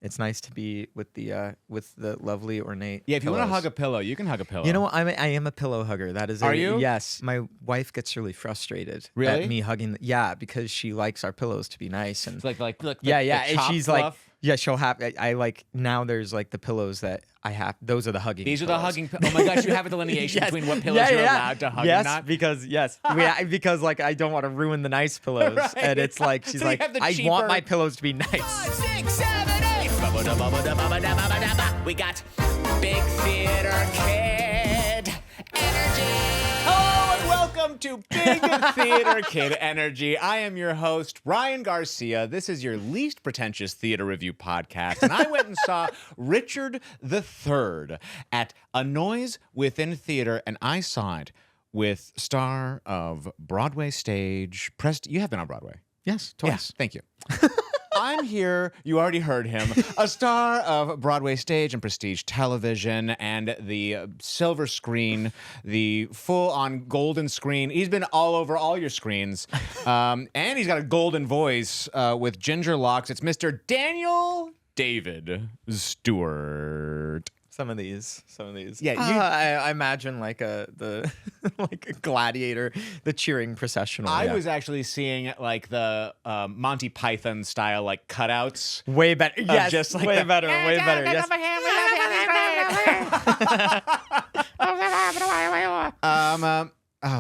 It's nice to be with the lovely ornate. Yeah, if you want to pillows. hug a pillow, you can hug a pillow. You know, I am a pillow hugger. That is. Are you? Yes. My wife gets really frustrated Really? at me hugging. Yeah, because she likes our pillows to be nice and. It's like look. Yeah, the yeah. And chop she's fluff. like, yeah, she'll have. I like now. There's like the pillows that I have. Those are the hugging. These are pillows. the hugging. Oh my gosh, you have a delineation Yes. between what pillows you're allowed to hug yes, and not. because because like I don't want to ruin the nice pillows, Right. and it's like she's So you like have the I cheaper- want my pillows to be nice. 5, 6, 7, 8. We got Big Theater Kid Energy. Hello and welcome to Big Theater Kid Energy. I am your host, Ryan Garcia. This is your least pretentious theater review podcast. And I went and saw Richard III at A Noise Within Theater, and I saw it with star of Broadway stage. You have been on Broadway. Yes, twice. Yeah, thank you. I'm here, you already heard him, a star of Broadway stage and prestige television and the silver screen, the full-on golden screen. He's been all over all your screens. And he's got a golden voice with ginger locks. It's Mr. David Stewart. Some of these. Yeah, I imagine like the like a gladiator, the cheering processional. I yeah. was actually seeing like the Monty Python style like cutouts. way better. Yes, just like way that. better. Way better. Yes.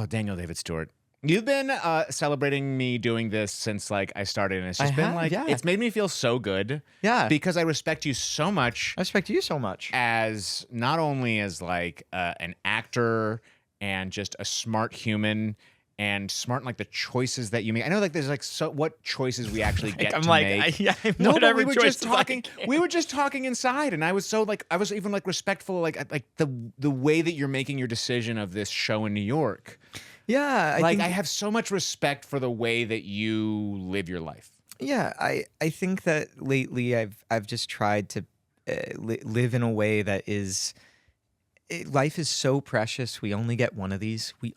Daniel David Stewart. You've been celebrating me doing this since like I started, and it's just I been have, like yeah. it's made me feel so good. Yeah. because I respect you so much I respect you so much. as not only as like an actor and just a smart human and smart in like the choices that you make. I know like there's like so what choices we actually get I'm to like, make. no, But we were just choices I talking. can. We were just talking inside, and I was so like I was even like respectful like the way that you're making your decision of this show in New York. Yeah, I think, I have so much respect for the way that you live your life. yeah, I think that lately I've just tried to live in a way that is. Life is so precious. We only get one of these. And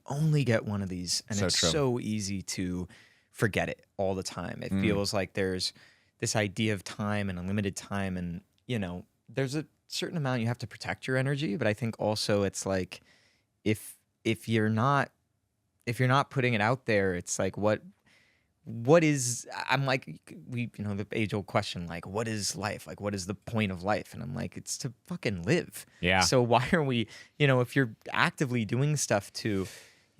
So it's true. so easy to forget it all the time. It feels like there's this idea of time and unlimited time, and there's a certain amount you have to protect your energy. But I think also it's like if you're not putting it out there, it's like what is, I'm like, the age old question, like, what is life? Like, what is the point of life? And I'm like, it's to fucking live. Yeah. So why are we, if you're actively doing stuff to,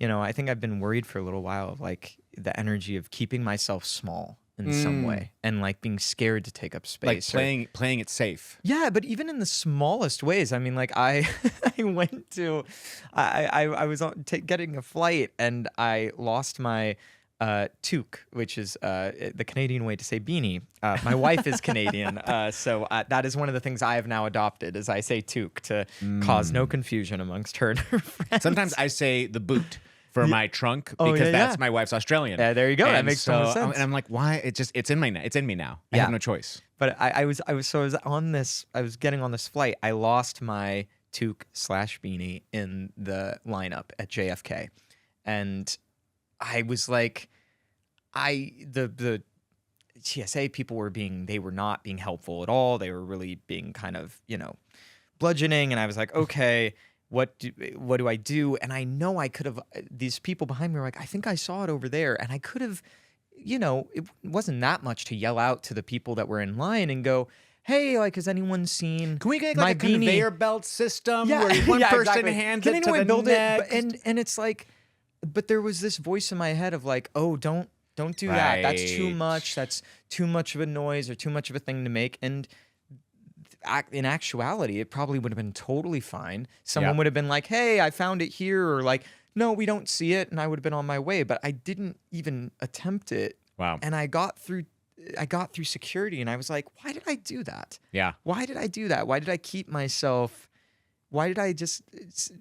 I think I've been worried for a little while of like the energy of keeping myself small in some way and like being scared to take up space. Like playing it safe. Yeah, but even in the smallest ways. I mean, like I went to, I was getting a flight and I lost my toque, which is the Canadian way to say beanie. My wife is Canadian, so that is one of the things I have now adopted. Is I say toque to cause no confusion amongst her and her friends. Sometimes I say the boot for my trunk Oh, because yeah, that's yeah. my wife's Australian. There you go. That And makes total so- sense. And I'm like, why? It's in me now. It's in me now. I Yeah. have no choice. But I was getting on this flight. I lost my toque/beanie in the lineup at JFK, and I was like, the TSA people were not being helpful at all. They were really being kind of bludgeoning, and I was like, okay. What do I do? And I know I could have. These people behind me were like, I think I saw it over there, and I could have. It wasn't that much to yell out to the people that were in line and go, "Hey, like, has anyone seen? Can we get my like a beanie?" conveyor belt system Yeah, where one yeah, person exactly. hands Can it to anyone the build next? it? And it's like, but there was this voice in my head of like, oh, don't do that. That's too Right. much. That's too much of a noise or too much of a thing to make. And in actuality, it probably would have been totally fine. Someone Yeah. would have been like, hey, I found it here, or like, no, we don't see it, and I would have been on my way. But I didn't even attempt it. Wow. And I got through security, and I was like, why did I do that? Yeah. Why did I do that? Why did I keep myself? Why did I just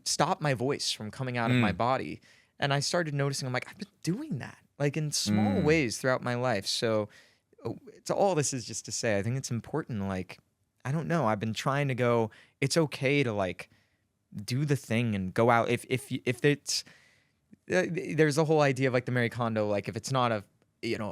stop my voice from coming out of my body? And I started noticing, I'm like, I've been doing that, like in small ways throughout my life. So all this is just to say, I think it's important. Like, I don't know. I've been trying to go, it's okay to like do the thing and go out. If it's, there's a whole idea of like the Marie Kondo, like if it's not a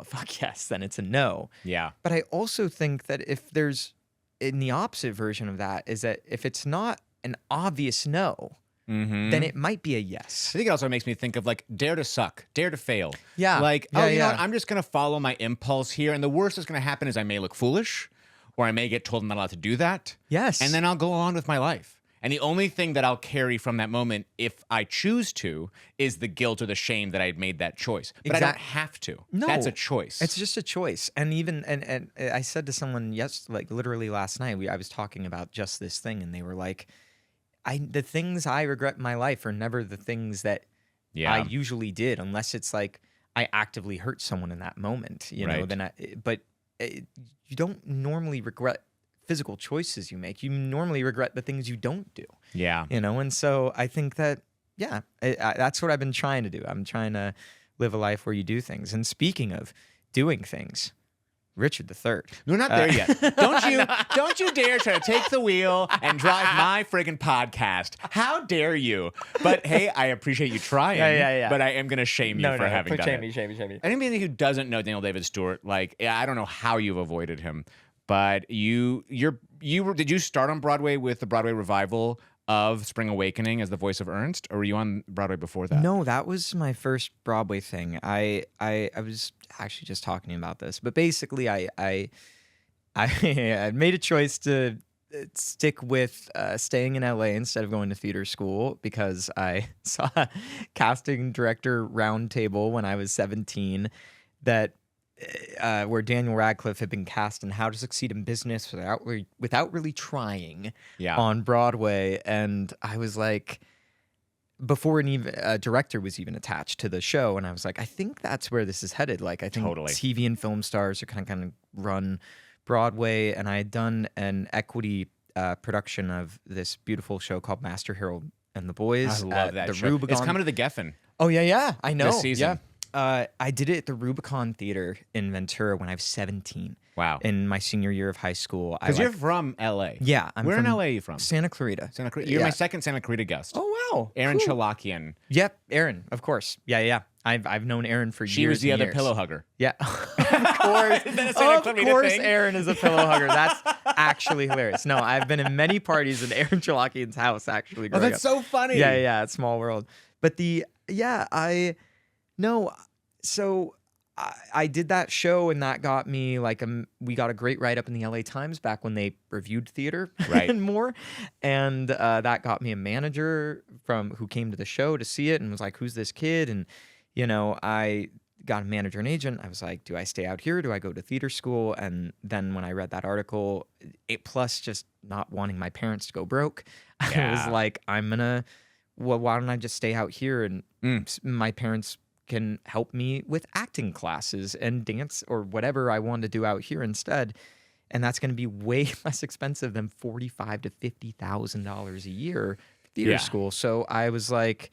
fuck yes, then it's a no. Yeah. But I also think that if there's in the opposite version of that is that if it's not an obvious no, then it might be a yes. I think it also makes me think of like dare to suck, dare to fail. Yeah. Like, Yeah, you know yeah. what? I'm just going to follow my impulse here. And the worst that's going to happen is I may look foolish or I may get told I'm not allowed to do that. Yes. And then I'll go on with my life. And the only thing that I'll carry from that moment, if I choose to, is the guilt or the shame that I had made that choice. But I don't have to. No. That's a choice. It's just a choice. And even and I said to someone like literally last night, I was talking about just this thing, and they were like, the things I regret in my life are never the things that I usually did, unless it's like I actively hurt someone in that moment, you know. But you don't normally regret physical choices you make. You normally regret the things you don't do. Yeah. You know, and so I think that that's what I've been trying to do. I'm trying to live a life where you do things. And speaking of doing things, Richard III. We're not there yet. Don't you dare try to take the wheel and drive my friggin' podcast. How dare you? But hey, I appreciate you trying. Yeah. But I am gonna shame you for having done it. Shame me. Anybody who doesn't know Daniel David Stewart, like, I don't know how you've avoided him, but did you start on Broadway with the Broadway revival of Spring Awakening as the voice of Ernst, or were you on Broadway before that? No, that was my first Broadway thing. I was actually just talking about this, but basically I made a choice to stick with staying in LA instead of going to theater school because I saw a casting director roundtable when I was 17 that where Daniel Radcliffe had been cast in How to Succeed in Business without really trying on Broadway. And I was like, before a director was even attached to the show, and I was like, I think that's where this is headed. Like, I think TV and film stars are kind of run Broadway. And I had done an equity production of this beautiful show called Master Harold and the Boys. I love that the show. Rubicon. It's coming to the Geffen. Oh, yeah. I know. This season. Yeah. I did it at the Rubicon Theater in Ventura when I was 17. Wow. In my senior year of high school. Because you're from LA. Yeah. Where in LA are you from? Santa Clarita. Santa Clarita. You're my second Santa Clarita guest. Oh, wow. Aaron Cool. Chalakian. Yep. Aaron, of course. Yeah. I've known Aaron for years. She was the and other years. pillow hugger. Yeah. Of course. Of course Aaron is a pillow hugger. That's actually hilarious. No, I've been in many parties in Aaron Chalakian's house actually growing that's up. so funny. Yeah. It's small world. But So I did that show, and that got me we got a great write up in the LA Times back when they reviewed theater and more, and that got me a manager who came to the show to see it and was like, "Who's this kid?" And I got a manager and agent. I was like, "Do I stay out here? Do I go to theater school?" And then when I read that article, plus just not wanting my parents to go broke, I was like, why don't I just stay out here and my parents can help me with acting classes and dance or whatever I want to do out here instead, and that's going to be way less expensive than $45,000 to $50,000 a year for theater school. So I was like,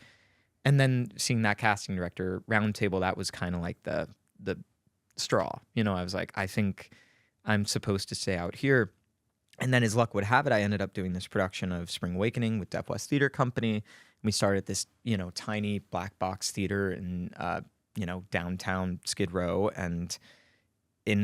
and then seeing that casting director roundtable, that was kind of like the straw. I was like, I think I'm supposed to stay out here. And then as luck would have it, I ended up doing this production of Spring Awakening with Deaf West Theater Company. We started this, tiny black box theater in, downtown Skid Row. And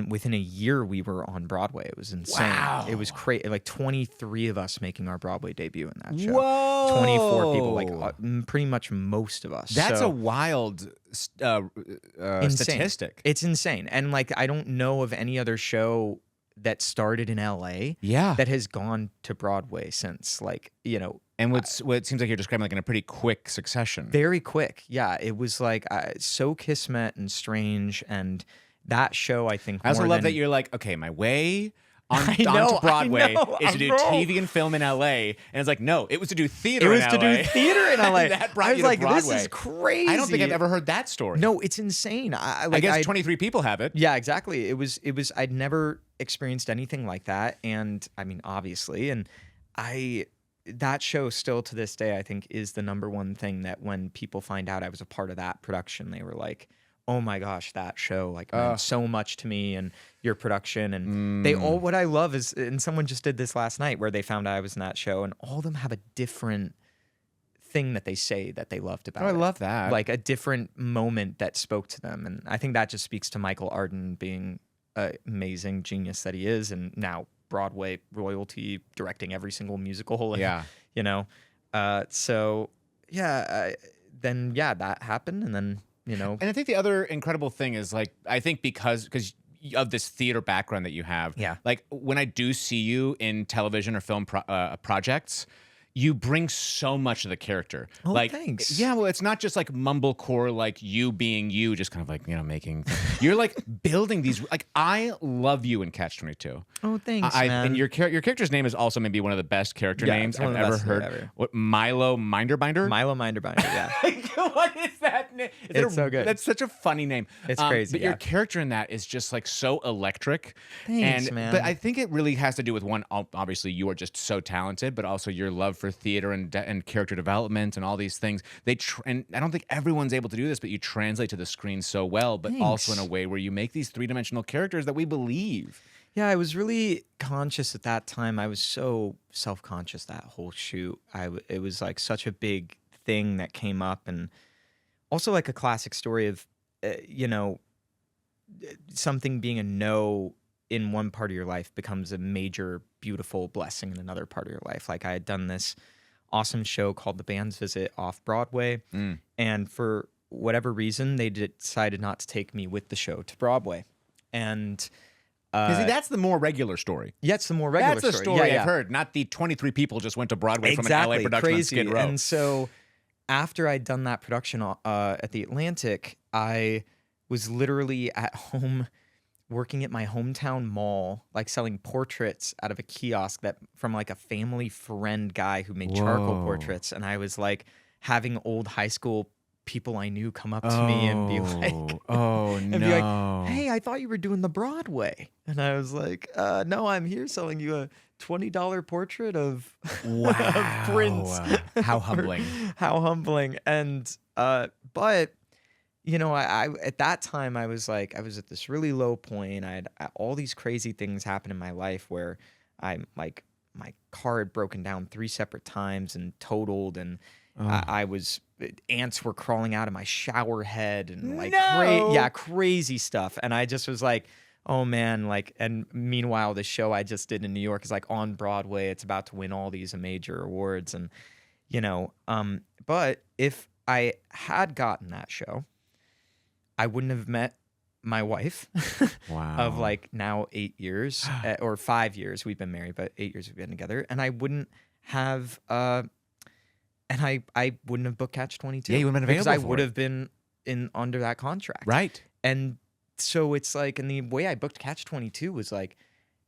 within a year, we were on Broadway. It was insane. Wow. It was crazy. Like 23 of us making our Broadway debut in that show. Whoa. 24 people, pretty much most of us. That's So, a wild statistic. It's insane. And I don't know of any other show that started in LA that has gone to Broadway since, And what seems like you're describing in a pretty quick succession. Very quick. Yeah. It was so kismet and strange. And that show, I think, I also love that you're like, okay, my way onto Broadway is to do I know. TV and film in LA. And it's like, no, it was to do theater It was in to LA. do theater in LA. That brought I was you to like, this Broadway. is crazy. I don't think I've ever heard that story. No, it's insane. I guess 23 people have it. Yeah, exactly. It was. I'd never experienced anything like that, and I mean, obviously, and that show still to this day, I think, is the number one thing that when people find out I was a part of that production, they were like, "Oh my gosh, that show meant so much to me," and your production, and they all. What I love is, and someone just did this last night where they found out I was in that show, and all of them have a different thing that they say that they loved about it. I love that. Like a different moment that spoke to them, and I think that just speaks to Michael Arden being an amazing genius that he is, and now Broadway royalty, directing every single musical. Yeah. You know, so yeah, that happened, and then And I think the other incredible thing is like I think because of this theater background that you have, Yeah. like when I do see you in television or film projects, you bring so much to the character. Oh, like, thanks. Yeah, well, it's not just like mumblecore, like you being you, just kind of like making. You're like building these. Like I love you in Catch-22. Oh, thanks, man. And your character's name is also maybe one of the best character names it's one I've of the ever best heard. ever. What Milo Minderbinder? Milo Minderbinder, yeah. What is that name? It's so good. That's such a funny name. It's crazy, But your yeah. character in that is just like so electric. Thanks, man. But I think it really has to do with one. Obviously, you are just so talented, but also your love for theater and character development and all these things. And I don't think everyone's able to do this, but you translate to the screen so well, but also in a way where you make these three-dimensional characters that we believe. Yeah, I was really conscious at that time. I was so self-conscious that whole shoot. It was like such a big thing that came up, and also like a classic story of, something being a no in one part of your life becomes a major, beautiful blessing in another part of your life. Like I had done this awesome show called The Band's Visit off Broadway, and for whatever reason, they decided not to take me with the show to Broadway, and. See, that's the more regular story. Yeah, it's the more regular That's the story Yeah, I've heard. Not the 23 people just went to Broadway from an LA production crazy. on Skid Row. And so after I'd done that production at the Atlantic, I was literally at home working at my hometown mall, like selling portraits out of a kiosk from like a family friend guy who made charcoal portraits. And I was like having old high school people I knew come up to me and be like, be like, hey, I thought you were doing the Broadway. And I was like, no, I'm here selling you a $20 portrait of, of Prince. How humbling. How humbling. And, but, I at that time, I was at this really low point. I had all these crazy things happen in my life where I'm like, my car had broken down 3 separate times and totaled, and I was ants were crawling out of my shower head and like crazy stuff. And I just was like, oh man, like, and meanwhile the show I just did in New York is like on Broadway. It's about to win all these major awards, and but if I had gotten that show, I wouldn't have met my wife of like now 8 years or 5 years we've been married, but 8 years we've been together, and I wouldn't have and I wouldn't have booked Catch-22. Yeah, you wouldn't have been because available I would have been under that contract. Right. And so it's like, and the way I booked Catch-22 was like,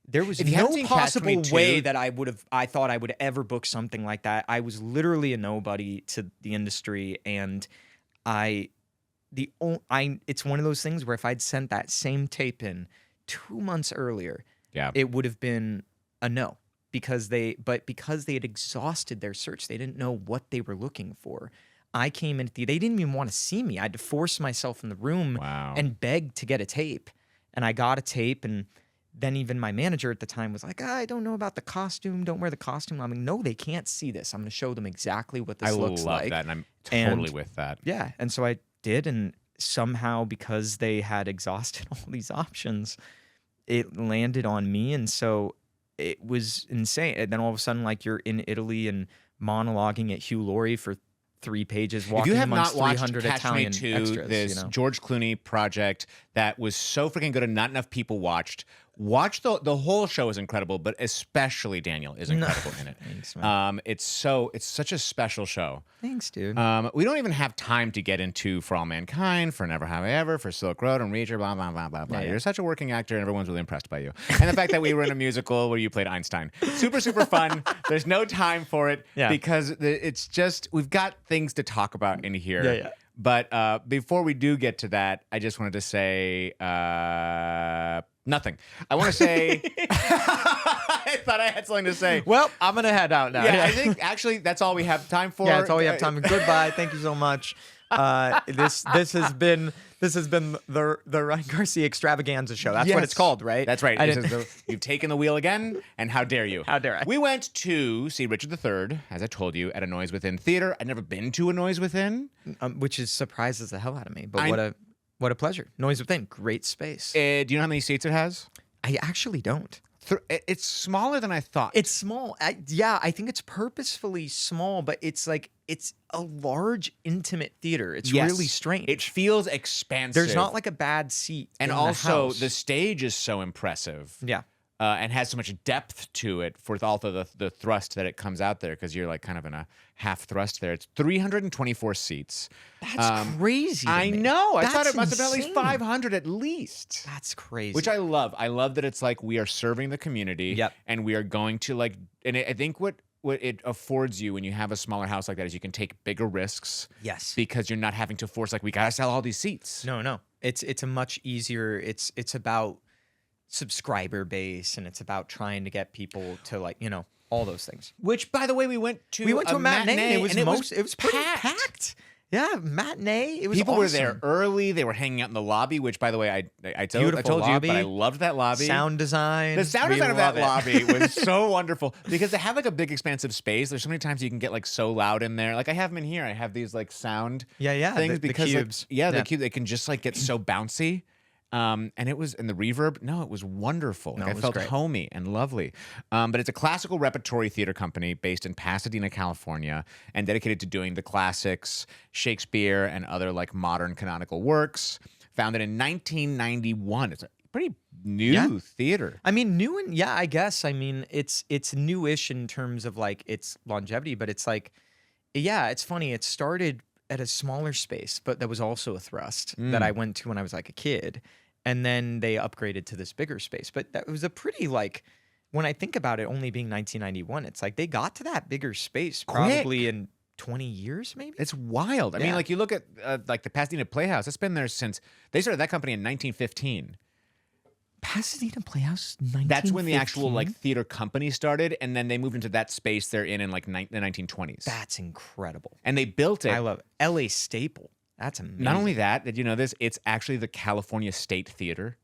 there was If you haven't no seen possible Catch-22 way that I thought I would ever book something like that. I was literally a nobody to the industry, and it's one of those things where if I'd sent that same tape in 2 months earlier, it would have been a no. Because they had exhausted their search. They didn't know what they were looking for. I came in, they didn't even want to see me. I had to force myself in the room and beg to get a tape. And I got a tape, and then even my manager at the time was like, I don't know about the costume. Don't wear the costume. I'm like, no, they can't see this. I'm going to show them exactly what this looks like. I love that, and I'm totally with that. Yeah, and so I did, and somehow because they had exhausted all these options, it landed on me, and so it was insane. And then all of a sudden, like, you're in Italy and monologuing at Hugh Laurie for 3 pages, walking If you have amongst not watched 300 Italian Catch-22, extras. this George Clooney project that was so freaking good and not enough people watched. Watch the whole show is incredible, but especially Daniel is incredible in it. Thanks, man. It's such a special show. Thanks, dude. We don't even have time to get into For All Mankind, For Never Have I Ever, For Silk Road, and Reacher, blah, blah, blah, blah, blah. Yeah. You're such a working actor, and everyone's really impressed by you. And the fact that we were in a musical where you played Einstein. Super, super fun. There's no time for it because it's just, we've got things to talk about in here. Yeah. But before we do get to that, I just wanted to say nothing. I want to say, I thought I had something to say. Well, I'm going to head out now. Yeah, I think actually that's all we have time for. Yeah, that's all we have time for. Goodbye. Thank you so much. This has been the Ryan Garcia Extravaganza show. That's what it's called, right? That's right. You've taken the wheel again, and how dare you? How dare I? We went to see Richard III, as I told you, at a Noise Within theater. I'd never been to a Noise Within. Which surprises the hell out of me. But what a pleasure. Noise Within, great space. Do you know how many seats it has? I actually don't. It's smaller than I thought. It's small. I think it's purposefully small, but it's like it's a large, intimate theater. It's Yes. really strange. It feels expansive. There's not like a bad seat. and in also the the house. stage is so impressive. Yeah. And has so much depth to it for all the thrust that it comes out there because you're like kind of in a half thrust there. It's 324 seats. That's crazy. To I me. know. I thought That's it must have been at least insane. 500 at least. That's crazy. Which I love. I love that it's like we are serving the community. Yep. And we are going to like, and I think what it affords you when you have a smaller house like that is you can take bigger risks. Yes. Because you're not having to force like we gotta sell all these seats. No. It's a much easier. It's about subscriber base, and it's about trying to get people to like all those things. Which, by the way, we went to a matinee. and It was pretty packed. Yeah, matinee. It was People were awesome. there early. They were hanging out in the lobby, which, by the way, I told Beautiful you, lobby. but I loved that lobby. Sound design. The sound we design of that love it. lobby was so wonderful because they have like a big expansive space. There's so many times you can get like so loud in there. Like I have them in here. I have these like sound Yeah, things the because like, cubes. the cube, they can just like get so bouncy. And it was in the reverb. No, it was wonderful. Like, it I was felt great. homey and lovely. But it's a classical repertory theater company based in Pasadena, California, and dedicated to doing the classics, Shakespeare, and other like modern canonical works. Founded in 1991. It's a pretty new theater. I mean, new and I guess. I mean, it's newish in terms of like its longevity, but it's like, it's funny. It started at a smaller space, but that was also a thrust that I went to when I was like a kid. And then they upgraded to this bigger space. But that was a pretty like, when I think about it only being 1991, it's like they got to that bigger space probably in 20 years maybe? It's wild. I mean, Yeah. like you look at like the Pasadena Playhouse. It's been there since they started that company in 1915. Pasadena Playhouse, 1915? That's when the actual like theater company started, and then they moved into that space they're in like the 1920s. That's incredible. And they built it. I love it. L.A. Staple. That's amazing. Not only that, did you know this? It's actually the California State Theater.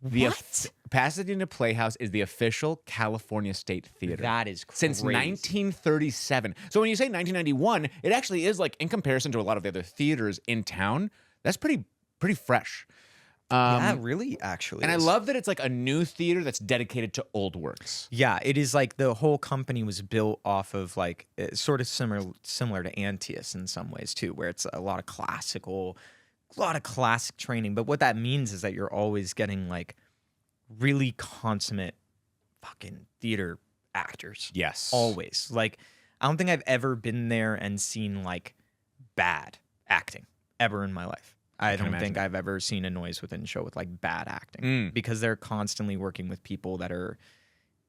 What? Pasadena Playhouse is the official California State Theater. That is crazy. Since 1937. So when you say 1991, it actually is like in comparison to a lot of the other theaters in town, that's pretty fresh. Yeah, really, actually. And I is. love that it's like a new theater that's dedicated to old works. Yeah, it is like the whole company was built off of like sort of similar to Antius in some ways too, where it's a lot of classic training. But what that means is that you're always getting like really consummate fucking theater actors. Yes. Always. Like, I don't think I've ever been there and seen like bad acting ever in my life. I don't think I've ever seen a Noise Within show with like bad acting because they're constantly working with people that are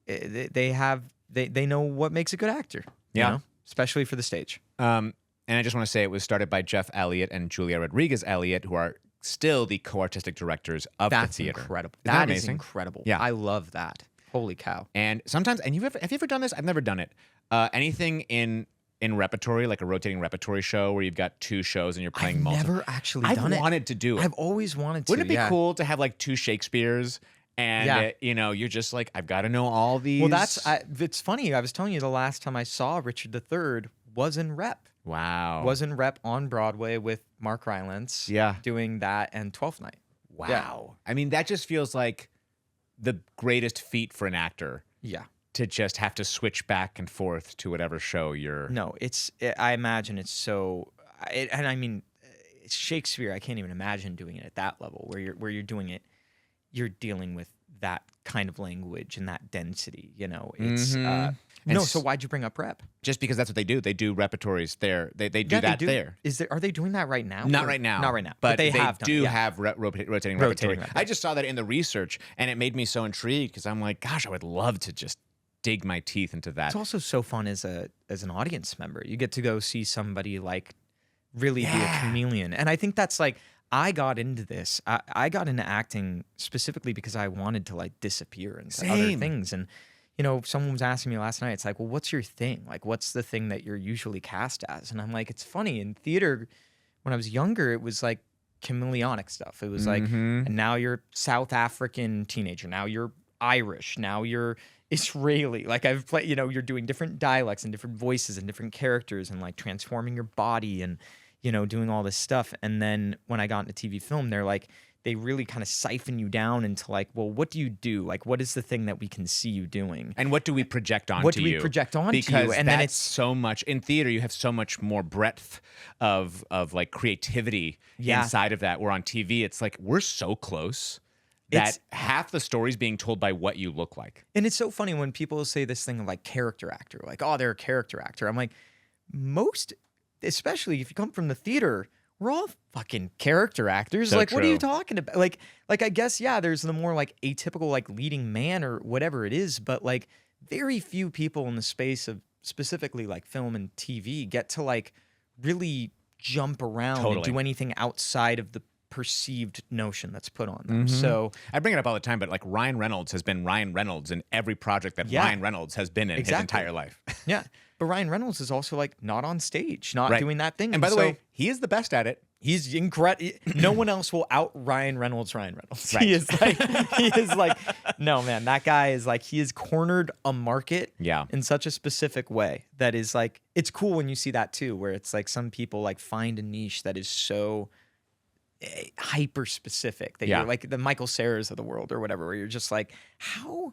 they know what makes a good actor. Yeah. You know? Especially for the stage. And I just want to say it was started by Jeff Elliott and Julia Rodriguez Elliott, who are still the co-artistic directors of That's the theater. incredible. Isn't that That is amazing? incredible. Yeah. I love that. Holy cow. And sometimes, and have you ever done this? I've never done it. Anything in repertory, like a rotating repertory show where you've got two shows and you're playing I've multiple. never actually done it. I've wanted to do it. I've always wanted to. Wouldn't it be yeah. cool to have like two Shakespeares and you're just like, I've got to know all these. Well, it's funny. I was telling you the last time I saw Richard III was in Rep. Wow. Was in Rep on Broadway with Mark Rylance. Yeah. Doing that and Twelfth Night. Wow. Yeah. I mean, that just feels like the greatest feat for an actor Yeah. to just have to switch back and forth to whatever show you're. No, I imagine it's so. And I mean, it's Shakespeare. I can't even imagine doing it at that level where you're doing it. You're dealing with that kind of language and that density. You know, it's. No, so why'd you bring up Rep? Just because that's what they do. They do repertories there. They do that there. Are they doing that right now? Not right now. Not right now. But they have do done it, have rotating repertory. I just saw that in the research, and it made me so intrigued because I'm like, gosh, I would love to just dig my teeth into that. It's also so fun as an audience member. You get to go see somebody like really be a chameleon. And I think that's like, I got into this. I got into acting specifically because I wanted to like disappear into other things. And, you know, someone was asking me last night, it's like, well, what's your thing? Like, what's the thing that you're usually cast as? And I'm like, it's funny. In theater, when I was younger, it was like chameleonic stuff. It was like, and now you're South African teenager. Now you're Irish. Now you're Israeli. Like I've played, you know, you're doing different dialects and different voices and different characters and like transforming your body and, you know, doing all this stuff. And then when I got into TV film, they're like, they really kind of siphon you down into like, well, what do you do? Like, what is the thing that we can see you doing? And what do we project onto you? What do we project onto you? Because And that's then it's so much in theater. You have so much more breadth of like creativity inside of that. Where on TV, it's like we're so close that half the story's being told by what you look like. And it's so funny when people say this thing of like character actor, like, oh, they're a character actor. I'm like, most, especially if you come from the theater, we're all fucking character actors. So like, what are you true. talking about? Like I guess, yeah, there's the more like atypical like leading man or whatever it is, but like very few people in the space of specifically like film and TV get to like really jump around and do anything outside of the perceived notion that's put on them. So I bring it up all the time, but like Ryan Reynolds has been Ryan Reynolds in every project that Ryan Reynolds has been in his entire life. yeah, but Ryan Reynolds is also like not on stage, not doing that thing. And by the so way, he is the best at it. he's incredible. No one else will out Ryan Reynolds. Right. He is like, no, man, that guy is like, he has cornered a market in such a specific way that is like, it's cool when you see that too, where it's like some people like find a niche that is so hyper specific that you're like the Michael Cera's of the world or whatever, where you're just like, how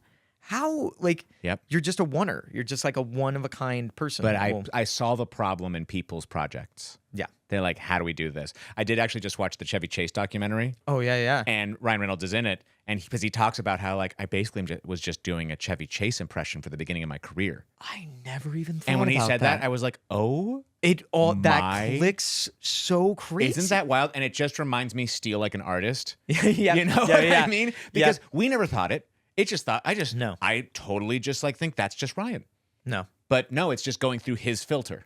like you're just a oneer. You're just like a one of a kind person. But I saw the problem in people's projects. Yeah. They're like, how do we do this? I did actually just watch the Chevy Chase documentary. Oh, yeah. And Ryan Reynolds is in it. And because he talks about how like I basically was just doing a Chevy Chase impression for the beginning of my career. I never even thought And when he about said that, I was like, oh, that clicks so crazy. Isn't that wild? And it just reminds me Steal Like an Artist. yeah. You know what I mean? Because we never thought it. It just thought, No. I totally just like think that's just Ryan. No. But no, it's just going through his filter.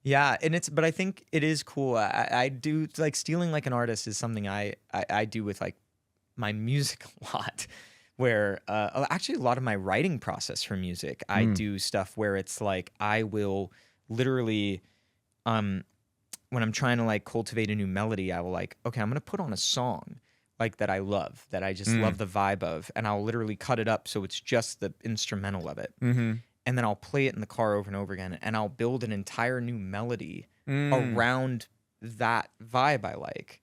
Yeah, and but I think it is cool. I do like Stealing Like an Artist is something I do with like my music a lot, where actually a lot of my writing process for music, I do stuff where it's like I will literally, when I'm trying to like cultivate a new melody, I will like, okay, I'm gonna put on a song like that I love, that I just love the vibe of, and I'll literally cut it up so it's just the instrumental of it. And then I'll play it in the car over and over again, and I'll build an entire new melody around that vibe I like.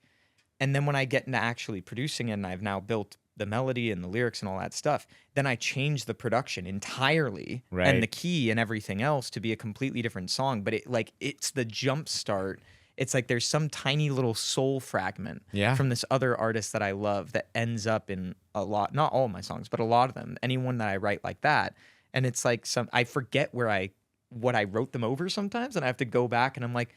And then when I get into actually producing it, and I've now built the melody and the lyrics and all that stuff, then I change the production entirely and the key and everything else to be a completely different song. But it's the jump start. It's like there's some tiny little soul fragment from this other artist that I love that ends up in a lot, not all of my songs, but a lot of them. Anyone that I write like that. And it's like I forget what I wrote them over sometimes, and I have to go back and I'm like,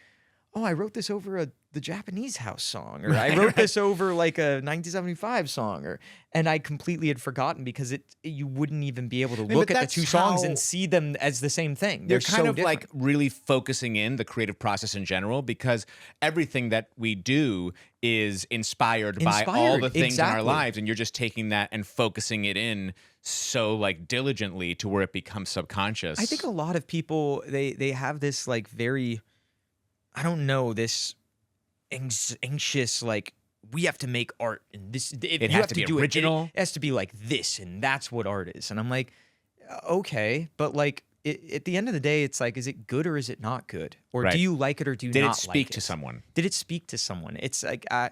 oh, I wrote this over the Japanese house song, or I wrote this over like a 1975 song, and I completely had forgotten because you wouldn't even be able to look at the two songs and see them as the same thing. They're kind so of different. like really focusing in the creative process in general, because everything that we do is inspired by all the things in our lives, and you're just taking that and focusing it in so like diligently to where it becomes subconscious. I think a lot of people they have this like very, I don't know, this anxious like, we have to make art and this it has to be original. It has to be like this, and that's what art is. And I'm like, okay, but like at the end of the day, it's like, is it good or is it not good? Or do you like it or do you not like it? Did it speak to someone? Did it speak to someone? It's like I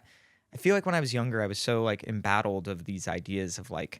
feel like when I was younger, I was so like embattled of these ideas of like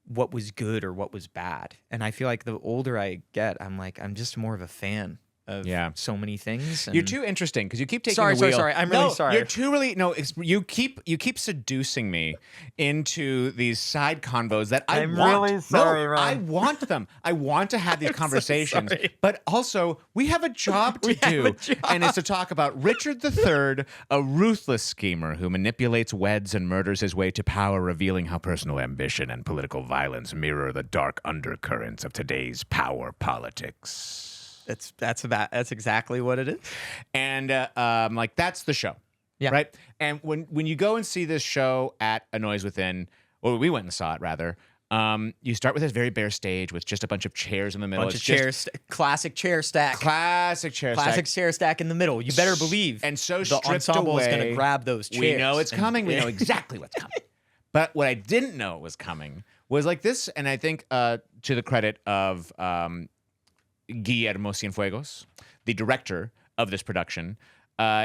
what was good or what was bad. And I feel like the older I get, I'm like, I'm just more of a fan of so many things. And you're too interesting because you keep taking sorry, the wheel. Sorry. I'm really sorry. You're too really you keep seducing me into these side convos that I'm want. Really sorry, no, Ron. I want them. I want to have these conversations, but also we have a job to do, and it's to talk about Richard III, a ruthless schemer who manipulates, weds, and murders his way to power, revealing how personal ambition and political violence mirror the dark undercurrents of today's power politics. That's exactly what it is. And like that's the show. Yeah. Right. And when you go and see this show at A Noise Within, or we went and saw it rather, you start with this very bare stage with just a bunch of chairs in the middle. Classic chair stack. Classic chair stack in the middle. You better believe. And so the ensemble is going to grab those chairs. We know it's coming. We know exactly what's coming. But what I didn't know was coming was like this, and I think to the credit of Guillermo Cienfuegos, the director of this production,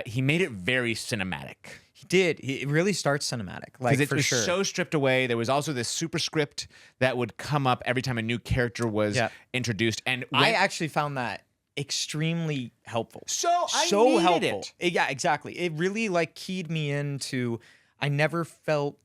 he made it very cinematic. He did. It really starts cinematic, like Because it for was sure. so stripped away. There was also this superscript that would come up every time a new character was introduced. And I actually found that extremely helpful. so So needed helpful. it. Yeah, exactly. It really like keyed me into. I never felt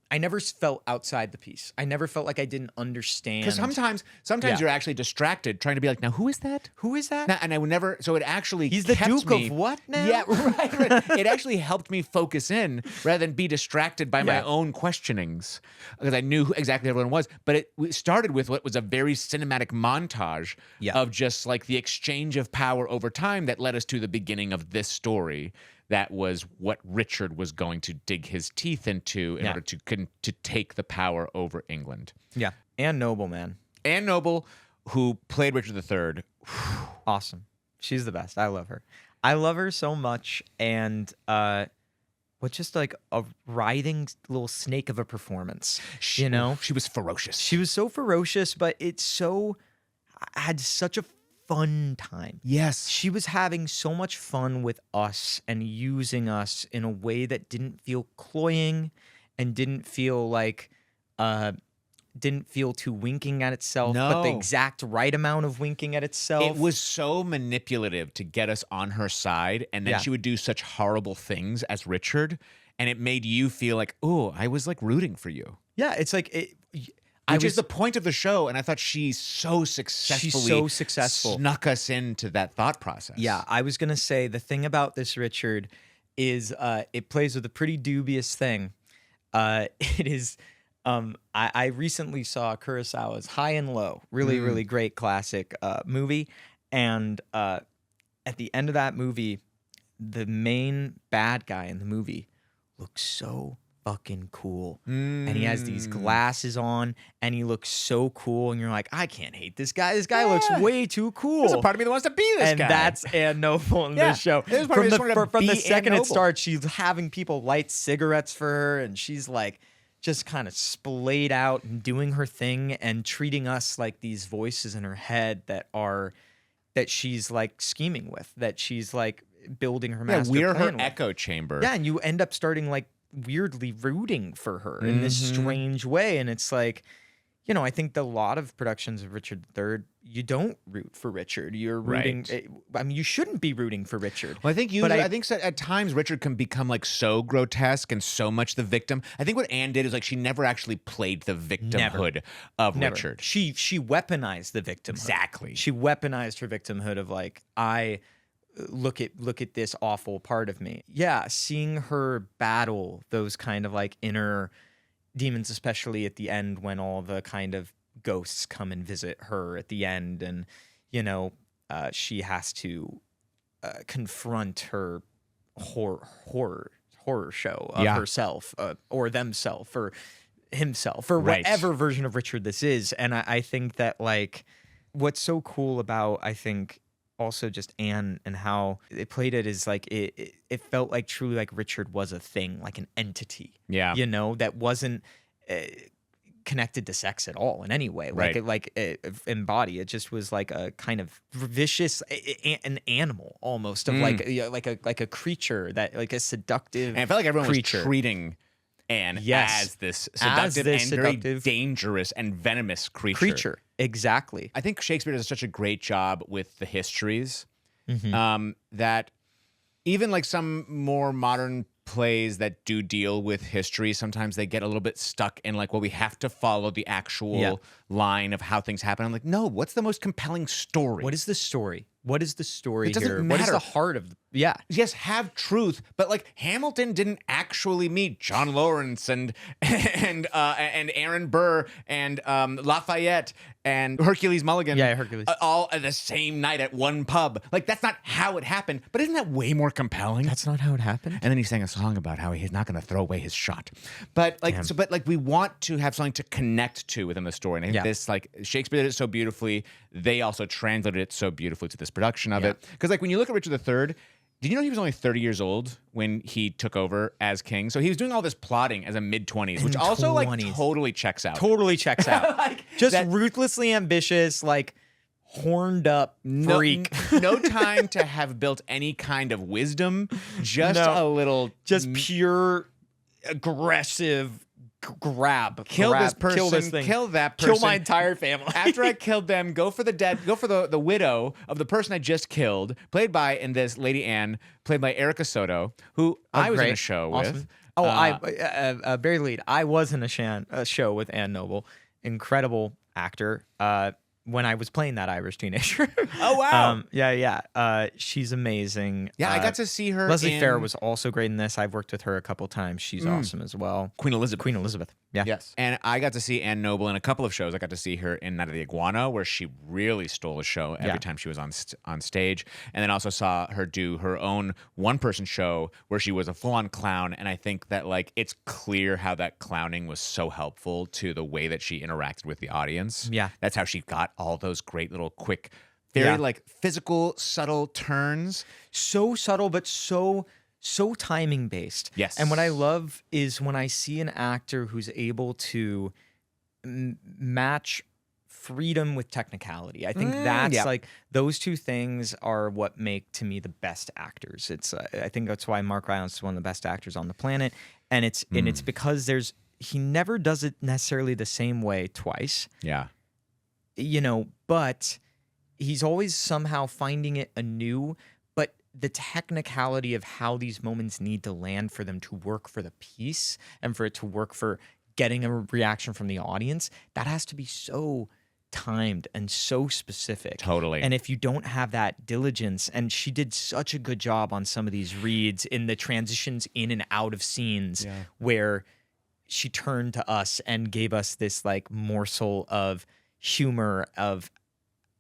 outside the piece. I never felt like I didn't understand. Because sometimes Yeah. you're actually distracted trying to be like, now who is that? Who is that? And I would never. So it actually He's the kept Duke me, of what now? Yeah, right. It actually helped me focus in rather than be distracted by my Yeah. own questionings because I knew who exactly everyone was. But it started with what was a very cinematic montage of just like the exchange of power over time that led us to the beginning of this story. That was what Richard was going to dig his teeth into in order to take the power over England. Yeah, Anne Noble, man, Anne Noble, who played Richard III, awesome. She's the best. I love her. I love her so much, and what just like a writhing little snake of a performance. she was ferocious. She was so ferocious, but I had such a fun time. Yes. She was having so much fun with us and using us in a way that didn't feel cloying and didn't feel too winking at itself, but the No. exact right amount of winking at itself. It was so manipulative to get us on her side, and then Yeah. she would do such horrible things as Richard, and it made you feel like, oh, I was like rooting for you. Yeah, it's like Which is the point of the show, and I thought she's so successfully snuck us into that thought process. Yeah, I was gonna say the thing about this Richard is it plays with a pretty dubious thing. It is I recently saw Kurosawa's High and Low, really great classic movie, and at the end of that movie, the main bad guy in the movie looks so fucking cool, and he has these glasses on, and he looks so cool, and you're like, I can't hate this guy. This guy looks way too cool. There's a part of me that wants to be this and guy. that's Anne Noble in this show. There's part of me that just wanted to From the be second Anne it Noble. starts, she's having people light cigarettes for her, and she's like just kind of splayed out and doing her thing and treating us like these voices in her head that she's like scheming with, that she's like building her master we're plan her with. echo chamber. Yeah, and you end up starting like weirdly rooting for her in this strange way, and it's like, I think a lot of productions of Richard III, you don't root for Richard. You're rooting. I mean, you shouldn't be rooting for Richard. Well, I think I think at times Richard can become like so grotesque and so much the victim. I think what Anne did is like she never actually played the victimhood of Richard. She weaponized the victimhood. Exactly. She weaponized her victimhood of like, I look at this awful part of me. Yeah, seeing her battle those kind of like inner demons, especially at the end when all the kind of ghosts come and visit her at the end, and she has to confront her horror show of herself or themself or himself or whatever version of Richard this is. And I think that like what's so cool about, I think, also just Anne and how they played it is like it felt like truly like Richard was a thing, like an entity. Yeah. That wasn't connected to sex at all in any way. Like in body, it just was like a kind of vicious, an animal almost of like a creature that like a seductive. And I felt like everyone creature. was treating Anne as this seductive and very dangerous and venomous creature. Exactly. I think Shakespeare does such a great job with the histories that even like some more modern plays that do deal with history, sometimes they get a little bit stuck in like, well, we have to follow the actual line of how things happen. I'm like, no, what's the most compelling story? What is the story? What is the story It doesn't here? matter. What is the heart of Yes, have truth, but like Hamilton didn't actually meet John Lawrence and Aaron Burr and Lafayette and Hercules Mulligan. Yeah, Hercules. All at the same night at one pub. Like that's not how it happened. But isn't that way more compelling? That's not how it happened. And then he sang a song about how he's not going to throw away his shot. But like, we want to have something to connect to within the story. And I think this, like, Shakespeare did it so beautifully. They also translated it so beautifully to this production of it. Because like when you look at Richard III, did you know he was only 30 years old when he took over as king? So he was doing all this plotting as a mid-20s, which also like totally checks out. Totally checks out. Like, just ruthlessly ambitious, like horned up freak. No time to have built any kind of wisdom. Just a little, just pure aggressive grab. Kill this person. Kill this thing. Kill that person. Kill my entire family. After I killed them, go for the widow of the person I just killed, played by, in this, Lady Anne, played by Erica Soto, who I was in a show with. Oh, very lead. I was in a show with Anne Noble. Incredible actor. When I was playing that Irish teenager. Oh, wow. Yeah. She's amazing. Yeah, I got to see her. Leslie Fair was also great in this. I've worked with her a couple times. She's awesome as well. Queen Elizabeth. Yeah. Yes. And I got to see Anne Noble in a couple of shows. I got to see her in Night of the Iguana, where she really stole a show every time she was on stage. And then also saw her do her own one-person show where she was a full-on clown. And I think that, like, it's clear how that clowning was so helpful to the way that she interacted with the audience. Yeah. That's how she got all those great little quick, very like physical, subtle turns. So subtle, but so timing based. Yes. And what I love is when I see an actor who's able to match freedom with technicality. I think that's like, those two things are what make, to me, the best actors. It's I think that's why Mark Rylance is one of the best actors on the planet, and it's because he never does it necessarily the same way twice. Yeah. But he's always somehow finding it anew. But the technicality of how these moments need to land for them to work for the piece and for it to work for getting a reaction from the audience, that has to be so timed and so specific. Totally. And if you don't have that diligence, and she did such a good job on some of these reads in the transitions in and out of scenes where she turned to us and gave us this like morsel of humor of,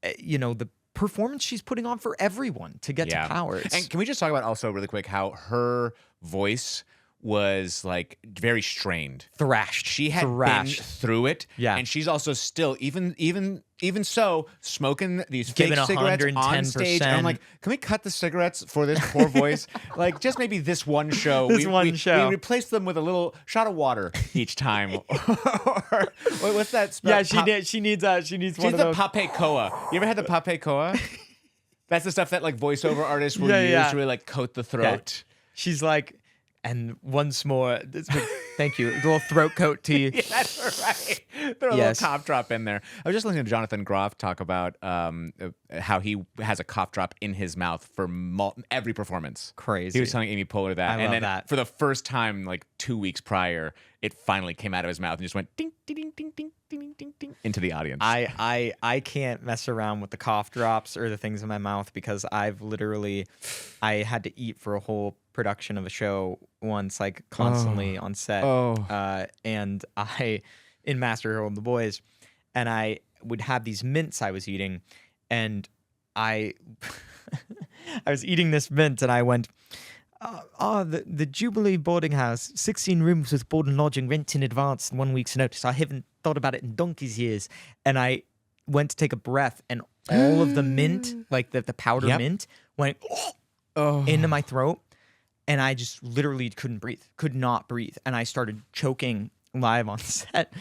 the performance she's putting on for everyone to get to Powers. And can we just talk about also really quick how her voice was like very strained, thrashed. She had been through it, and she's also still even so smoking these fake cigarettes on stage. And I'm like, can we cut the cigarettes for this poor voice? Like, just maybe this one show. We replace them with a little shot of water each time. Or what's that? Yeah, she needs one of those. Pape Koa. You ever had the Pape Koa? That's the stuff that like voiceover artists will use to really like coat the throat. Yeah. She's like. And once more, thank you. A little throat coat to you. Yeah, that's right. Throw a little cough drop in there. I was just listening to Jonathan Groff talk about how he has a cough drop in his mouth for every performance. Crazy. He was telling Amy Poehler that. I love that. For the first time, like 2 weeks prior, it finally came out of his mouth and just went ding, ding, ding, ding, ding, ding, ding, ding into the audience. I can't mess around with the cough drops or the things in my mouth because I had to eat for a whole production of a show once, like constantly on set. And I, in Master Hero of the Boys, and I would have these mints I was eating, and I was eating this mint, and I went, the Jubilee boarding house, 16 rooms with board and lodging, rent in advance and 1 week's notice. I haven't thought about it in donkey's years. And I went to take a breath, and all of the mint, like the powder mint, went into my throat. And I just literally could not breathe. And I started choking live on set,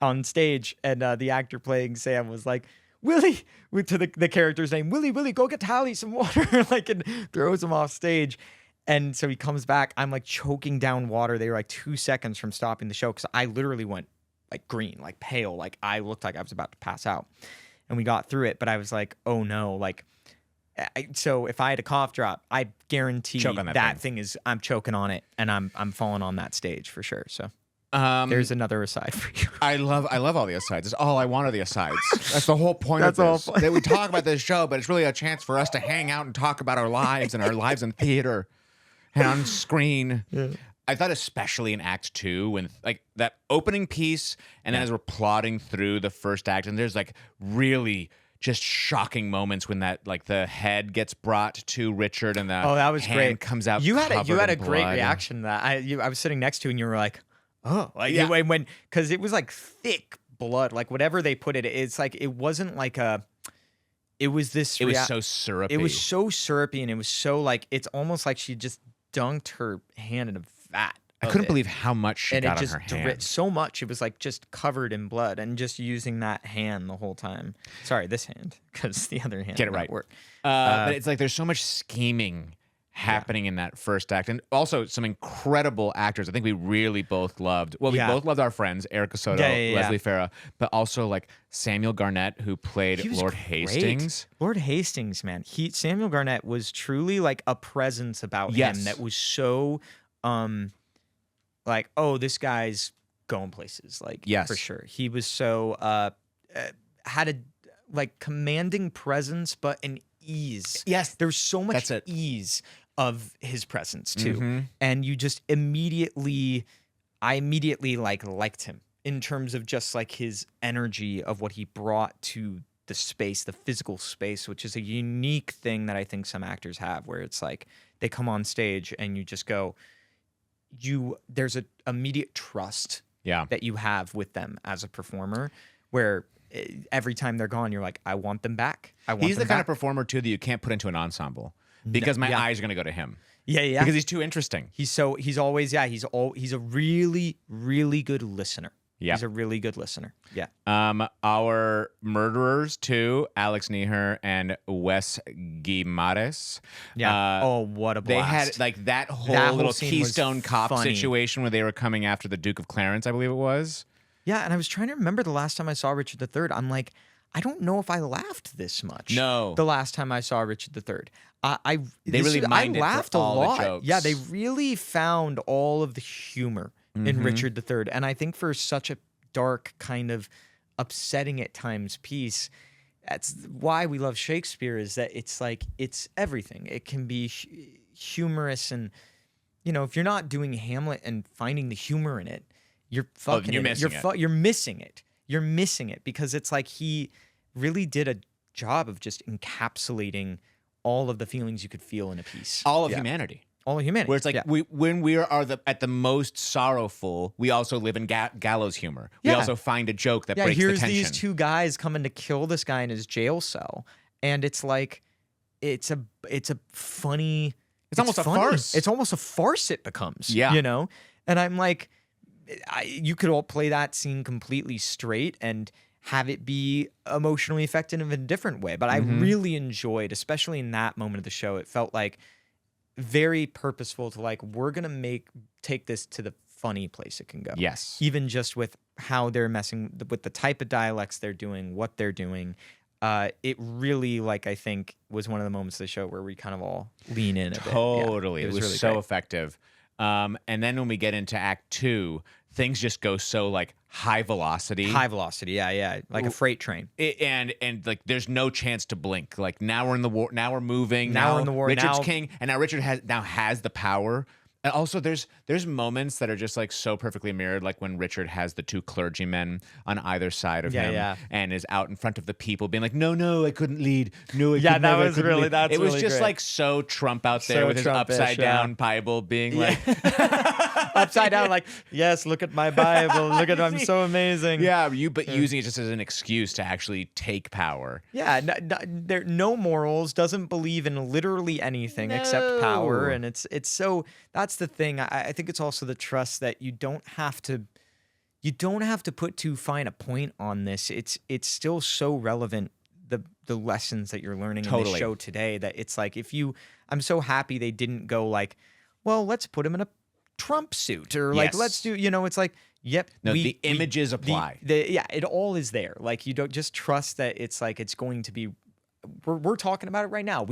on stage. And the actor playing Sam was like, Willie, to the character's name, Willie, go get Tally some water, like, and throws him off stage. And so he comes back. I'm like choking down water. They were like 2 seconds from stopping the show because I literally went like green, like pale, like I looked like I was about to pass out. And we got through it. But I was like, oh no, like. So if I had a cough drop, I guarantee that thing is I'm choking on it and I'm falling on that stage for sure. So there's another aside for you. I love all the asides. That's all I want are the asides. That's the whole point of this. That we talk about this show, but it's really a chance for us to hang out and talk about our lives and our lives in theater and on screen. Yeah. I thought especially in Act 2 when like that opening piece and then as we're plodding through the first act and there's like really just shocking moments when that like the head gets brought to Richard and the that was hand great. Comes out. You had a great blood. reaction to that. I was sitting next to you and you were like, you went because it was like thick blood, like whatever they put it. It's like it wasn't like it was this. It was so syrupy. It was so syrupy and it was so like it's almost like she just dunked her hand in a vat. I couldn't believe how much she and got it just on her hand. so much. It was like just covered in blood, and just using that hand the whole time. Sorry, this hand, because the other hand Get it did not right. work. But it's like there's so much scheming happening in that first act, and also some incredible actors. I think we really both loved. Well, we Yeah. both loved our friends Erica Soto, Yeah. Leslie Farah, but also like Samuel Garnett, who played He was Lord great. Hastings. Lord Hastings, man. Samuel Garnett was truly like a presence about Yes. him that was so like, oh, this guy's going places. Like, Yes. for sure. He was so had a like commanding presence, but an ease. Yes. There's so much That's it. ease of his presence too. Mhm. And you just I immediately liked him in terms of just like his energy of what he brought to the space, the physical space, which is a unique thing that I think some actors have, where it's like they come on stage and you just go, there's a immediate trust Yeah. that you have with them as a performer, where every time they're gone, you're like, I want them back. I want He's them the kind of back. performer too that you can't put into an ensemble because my yeah. eyes are going to go to him Yeah. because he's too interesting. He's a really, really good listener. Yeah. He's a really good listener. Yeah. Our murderers too, Alex Neher and Wes Guimares. Yeah. What a They blast. had like that whole That little scene was Keystone Cop funny. situation where they were coming after the Duke of Clarence, I believe it was. Yeah, and I was trying to remember the last time I saw Richard III. I'm like, I don't know if I laughed this much. No. The last time I saw Richard III. I minded for laughed a all the lot. jokes. Yeah, they really found all of the humor in Richard III. And I think for such a dark, kind of upsetting at times piece, that's why we love Shakespeare, is that it's like, it's everything. It can be humorous, and, you know, if you're not doing Hamlet and finding the humor in it, you're fucking you're it. missing it. You're missing it. You're missing it, because it's like he really did a job of just encapsulating all of the feelings you could feel in a piece. All of Yeah. humanity. All of humanity. Where it's like Yeah. when we are at the most sorrowful, we also live in gallows humor. We Yeah. also find a joke that Yeah, breaks the here's tension. these two guys coming to kill this guy in his jail cell, and it's like, it's a funny. It's almost a funny. farce. It's almost a farce. It becomes. Yeah. You know, and I'm like, you could all play that scene completely straight and have it be emotionally effective in a different way. But I really enjoyed, especially in that moment of the show, it felt like very purposeful to like, we're gonna take this to the funny place it can go. Yes. Even just with how they're messing with the type of dialects they're doing, what they're doing. It really, like, I think was one of the moments of the show where we kind of all lean in a bit. Yeah, Totally. It was really so great. effective. And then when we get into Act 2, things just go so like high velocity. High velocity, yeah, like a freight train. And like there's no chance to blink. Like now we're in the war. Now we're moving. Now we're in the war, Richard's now- king, and now Richard has the power. And also there's moments that are just like so perfectly mirrored, like when Richard has the two clergymen on either side of Yeah, him yeah. and is out in front of the people being like, no, I couldn't lead. No, I Yeah, could that never, I was couldn't really- lead." that's It was really just great. like so Trump out there So with his Trump-ish, upside yeah. down Bible being like, Upside down, like, yes, look at my Bible. Look at, I'm so amazing. yeah, but using it just as an excuse to actually take power. Yeah, no morals, doesn't believe in literally anything except power, No. and it's so, that's the thing. I think it's also the trust that you don't have to put too fine a point on this. It's still so relevant, the lessons that you're learning in Totally. this show today, that it's like, I'm so happy they didn't go like, well, let's put him in a Trump suit, or like, Yes. let's do, it's like, yep. No, the images apply. Yeah, it all is there. Like, you don't just trust that it's like, it's going to be, we're talking about it right now.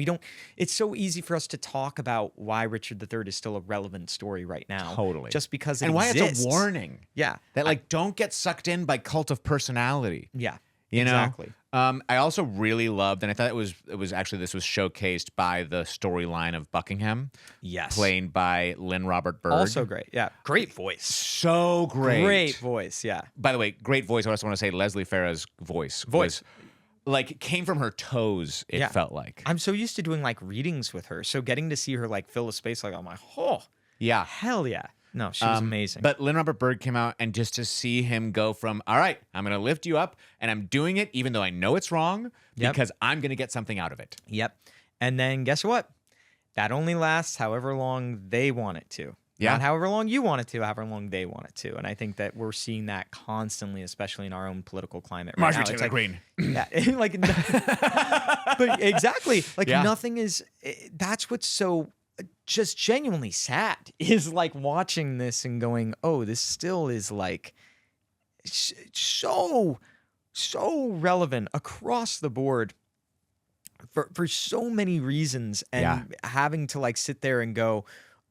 It's so easy for us to talk about why Richard III is still a relevant story right now. Totally. Just because it And why exists. it's a warning. Yeah. That like don't get sucked in by cult of personality. Yeah. You know? Exactly. I also really loved, and I thought it was actually, this was showcased by the storyline of Buckingham, Yes. played by Lynn Robert Bird. Also great. Yeah. Great voice. So great. Great voice. Yeah. By the way, great voice. I also want to say Leslie Farah's voice was, like, came from her toes, it Yeah. felt like. I'm so used to doing like readings with her. So getting to see her like fill a space, like, I'm like, oh, Yeah. hell yeah. No, she was amazing. But Lynn Robert Bird came out, and just to see him go from, all right, I'm going to lift you up, and I'm doing it even though I know it's wrong, Yep. because I'm going to get something out of it. Yep. And then guess what? That only lasts however long they want it to. Yeah. Not however long you want it to, however long they want it to. And I think that we're seeing that constantly, especially in our own political climate right now. Marjorie It's Taylor like, Greene. yeah, like, but exactly, like Yeah. nothing is. That's what's so just genuinely sad is like watching this and going, oh, this still is like so relevant across the board for so many reasons, and having to like sit there and go,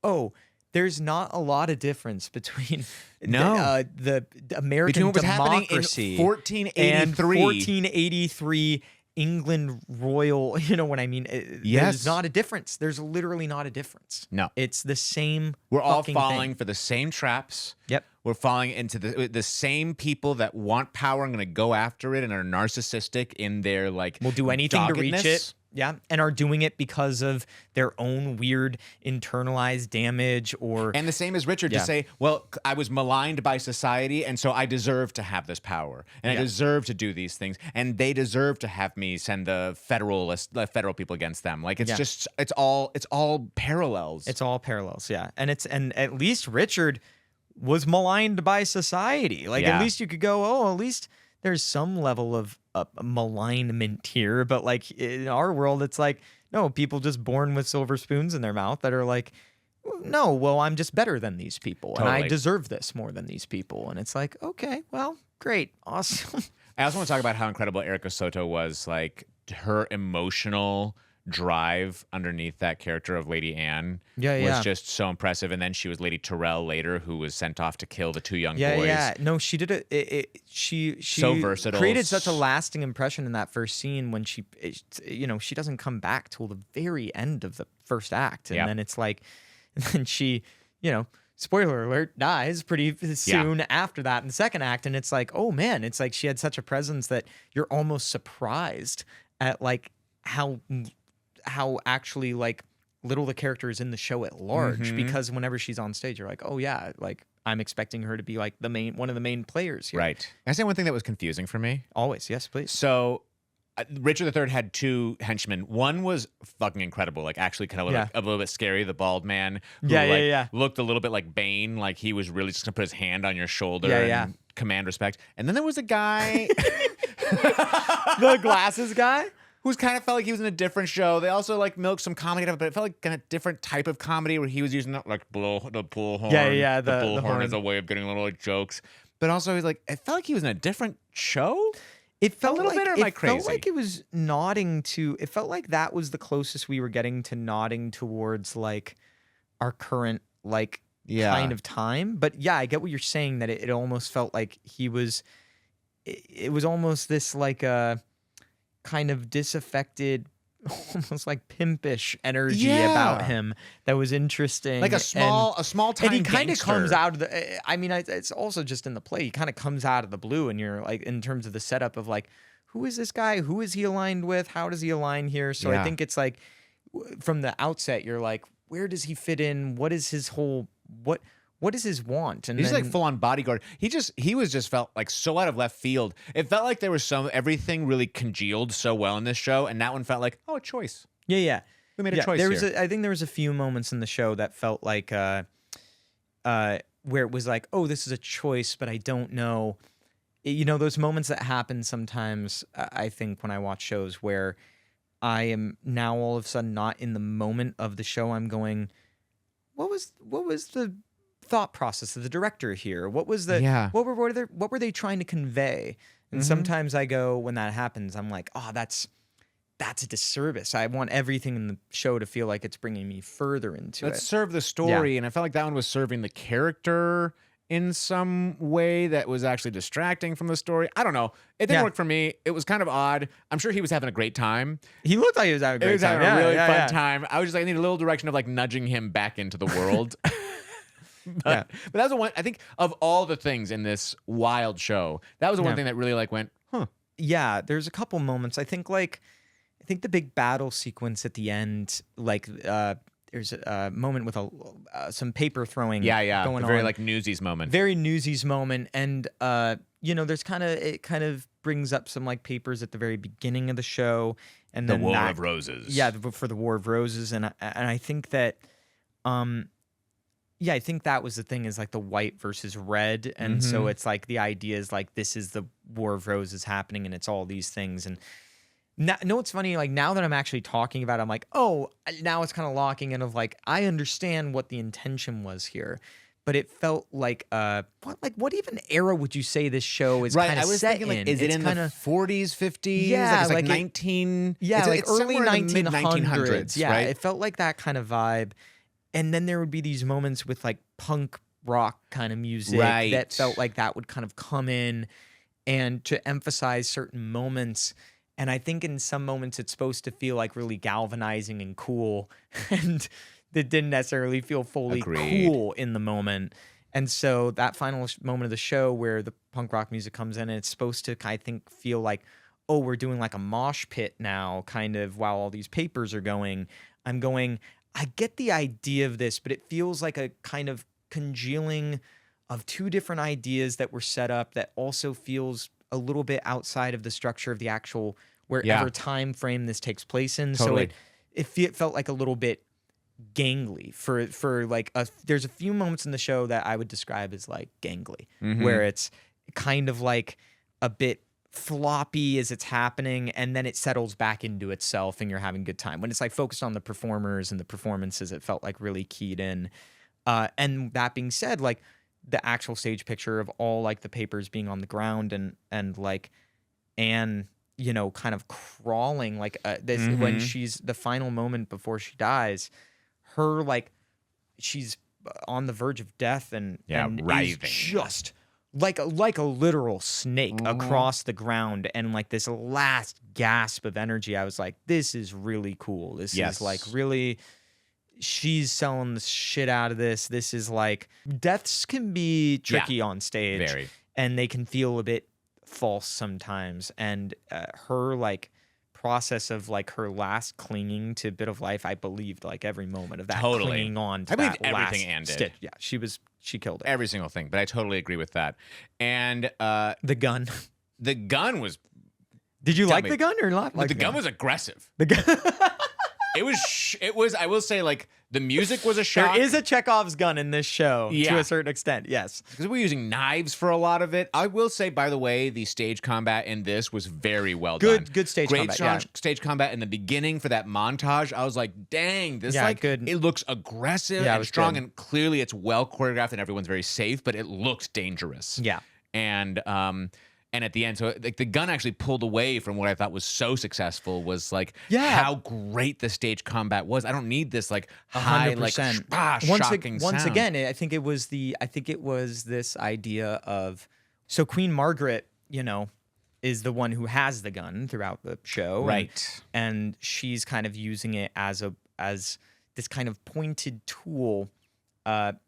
oh, there's not a lot of difference between the American Between what was happening in democracy 1483 and 1483 England royal. You know what I mean? There's not a difference. There's literally not a difference. No. It's the same. We're all fucking falling thing. for the same traps. Yep. We're falling into the same people that want power and going to go after it and are narcissistic in their like. Will do anything to reach doggedness. it. Yeah, and are doing it because of their own weird internalized damage or. And the same as Richard to Yeah. say, well, I was maligned by society, and so I deserve to have this power, and I deserve to do these things, and they deserve to have me send the federal people against them. Like it's all parallels. It's all parallels, yeah. And at least Richard was maligned by society. Like at least you could go, oh, at least there's some level of malignment here. But like in our world, it's like, no, people just born with silver spoons in their mouth that are like, no, well, I'm just better than these people. And I Totally. deserve this more than these people. And it's like, okay, well, great. Awesome. I also want to talk about how incredible Erica Soto was, like her emotional drive underneath that character of Lady Anne was just so impressive. And then she was Lady Tyrell later, who was sent off to kill the two young boys. Yeah. No, she did she So versatile. created such a lasting impression in that first scene when she doesn't come back till the very end of the first act. And then it's like, and then she, spoiler alert, dies pretty soon after that in the second act. And it's like, oh man, it's like she had such a presence that you're almost surprised at like how actually like little the character is in the show at large, because whenever she's on stage, you're like, oh yeah, like I'm expecting her to be like one of the main players here. Right. Can I say one thing that was confusing for me? Always. Yes, please. So Richard III had two henchmen. One was fucking incredible, like actually kind of a little bit scary, the bald man who looked a little bit like Bane, like he was really just gonna put his hand on your shoulder and command respect. And then there was a guy The glasses guy? who's kind of felt like he was in a different show. They also like milked some comedy, but it felt like kind of different type of comedy where he was using the bullhorn. The bullhorn horn. as a way of getting little like jokes. But also he's like, it felt like he was in a different show. It felt little like, bit, or am I it felt crazy? like it was nodding to. It felt like that was the closest we were getting to nodding towards like our current like kind of time. But yeah, I get what you're saying, that it almost felt like he was. It was almost this like a kind of disaffected, almost like pimpish energy about him that was interesting, Like a small time. and he kind of gangster. comes out of the. I mean, it's also just in the play. He kind of comes out of the blue, and you're like, in terms of the setup of like, who is this guy? Who is he aligned with? How does he align here? So I think it's like, from the outset, you're like, where does he fit in? What is his whole what is his want? And He's then, like full on bodyguard. He was just felt like so out of left field. It felt like there was everything really congealed so well in this show, and that one felt like, oh, a choice. yeah. We made a choice there was here. I think there was a few moments in the show that felt like where it was like, oh, this is a choice, but I don't know. Those moments that happen sometimes, I think, when I watch shows where I am now all of a sudden not in the moment of the show. I'm going, what was the thought process of the director here? What was the what were they trying to convey? And sometimes I go, when that happens, I'm like, oh, that's a disservice. I want everything in the show to feel like it's bringing me further into Let's it. serve the story, and I felt like that one was serving the character in some way that was actually distracting from the story. I don't know. It didn't work for me. It was kind of odd. I'm sure he was having a great time. He looked like he was having a He great was time. having a really fun time. I was just like, I need a little direction of like nudging him back into the world. But that was the one, I think, of all the things in this wild show, that was the one thing that really like went, huh. Yeah, there's a couple moments. I think the big battle sequence at the end, like there's a moment with some paper throwing. Going going very on. like Newsies moment. Very Newsies moment, and there's it kind of brings up some like papers at the very beginning of the show, and The then War that- of Roses. Yeah, for the War of Roses, and I think that, I think that was the thing, is like the white versus red. And so it's like the idea is like this is the War of Roses happening, and it's all these things. And now, no, it's funny, like now that I'm actually talking about it, I'm like, oh, now it's kind of locking in of like, I understand what the intention was here. But it felt like what even era would you say this show is kind of set thinking, like, in? is it It's in kinda, the 40s, 50s? Yeah, it's like like 19... Yeah, it's, like it's early somewhere in the 1900s. mid-1900s, Yeah, right? it felt like that kind of vibe. And then there would be these moments with like punk rock kind of music that felt like that would kind of come in and to emphasize certain moments. And I think in some moments it's supposed to feel like really galvanizing and cool, and that didn't necessarily feel fully cool in the moment. And so that final moment of the show where the punk rock music comes in, and it's supposed to, I think, feel like, oh, we're doing like a mosh pit now, kind of, while all these papers are going. I'm going, I get the idea of this, but it feels like a kind of congealing of two different ideas that were set up that also feels a little bit outside of the structure of the actual wherever time frame this takes place in. Totally. So it felt like a little bit gangly for like there's a few moments in the show that I would describe as like gangly, where it's kind of like a bit floppy as it's happening, and then it settles back into itself and you're having a good time. When it's like focused on the performers and the performances, it felt like really keyed in. And that being said, like the actual stage picture of all like the papers being on the ground and like Anne, you know, kind of crawling like this when she's the final moment before she dies, her like she's on the verge of death and writhing, is just like a literal snake across the ground, and like this last gasp of energy. I was like, this is really cool. This is like really, she's selling the shit out of this. This is like, deaths can be tricky on stage, very, and they can feel a bit false sometimes. And her like process of like her last clinging to a bit of life, I believed like every moment of that clinging on to I believe that everything last Anne did. stitch. Yeah, she killed it. Every single thing, but I totally agree with that. And The gun. the gun was... Did you like the gun or not? the gun was aggressive. The gun. It was, I will say, like, the music was a shock. There is a Chekhov's gun in this show to a certain extent, yes. Because we're using knives for a lot of it. I will say, by the way, the stage combat in this was very well done. Good stage combat, Great stage combat in the beginning for that montage. I was like, dang, this good. It looks aggressive and strong, and clearly it's well choreographed and everyone's very safe, but it looked dangerous. Yeah. And at the end, so like the gun actually pulled away from what I thought was so successful, was like how great the stage combat was. I don't need this like high, 100%. like shocking sound. Once again, I think it was this idea of, so Queen Margaret, you know, is the one who has the gun throughout the show, right? And she's kind of using it as this kind of pointed tool, but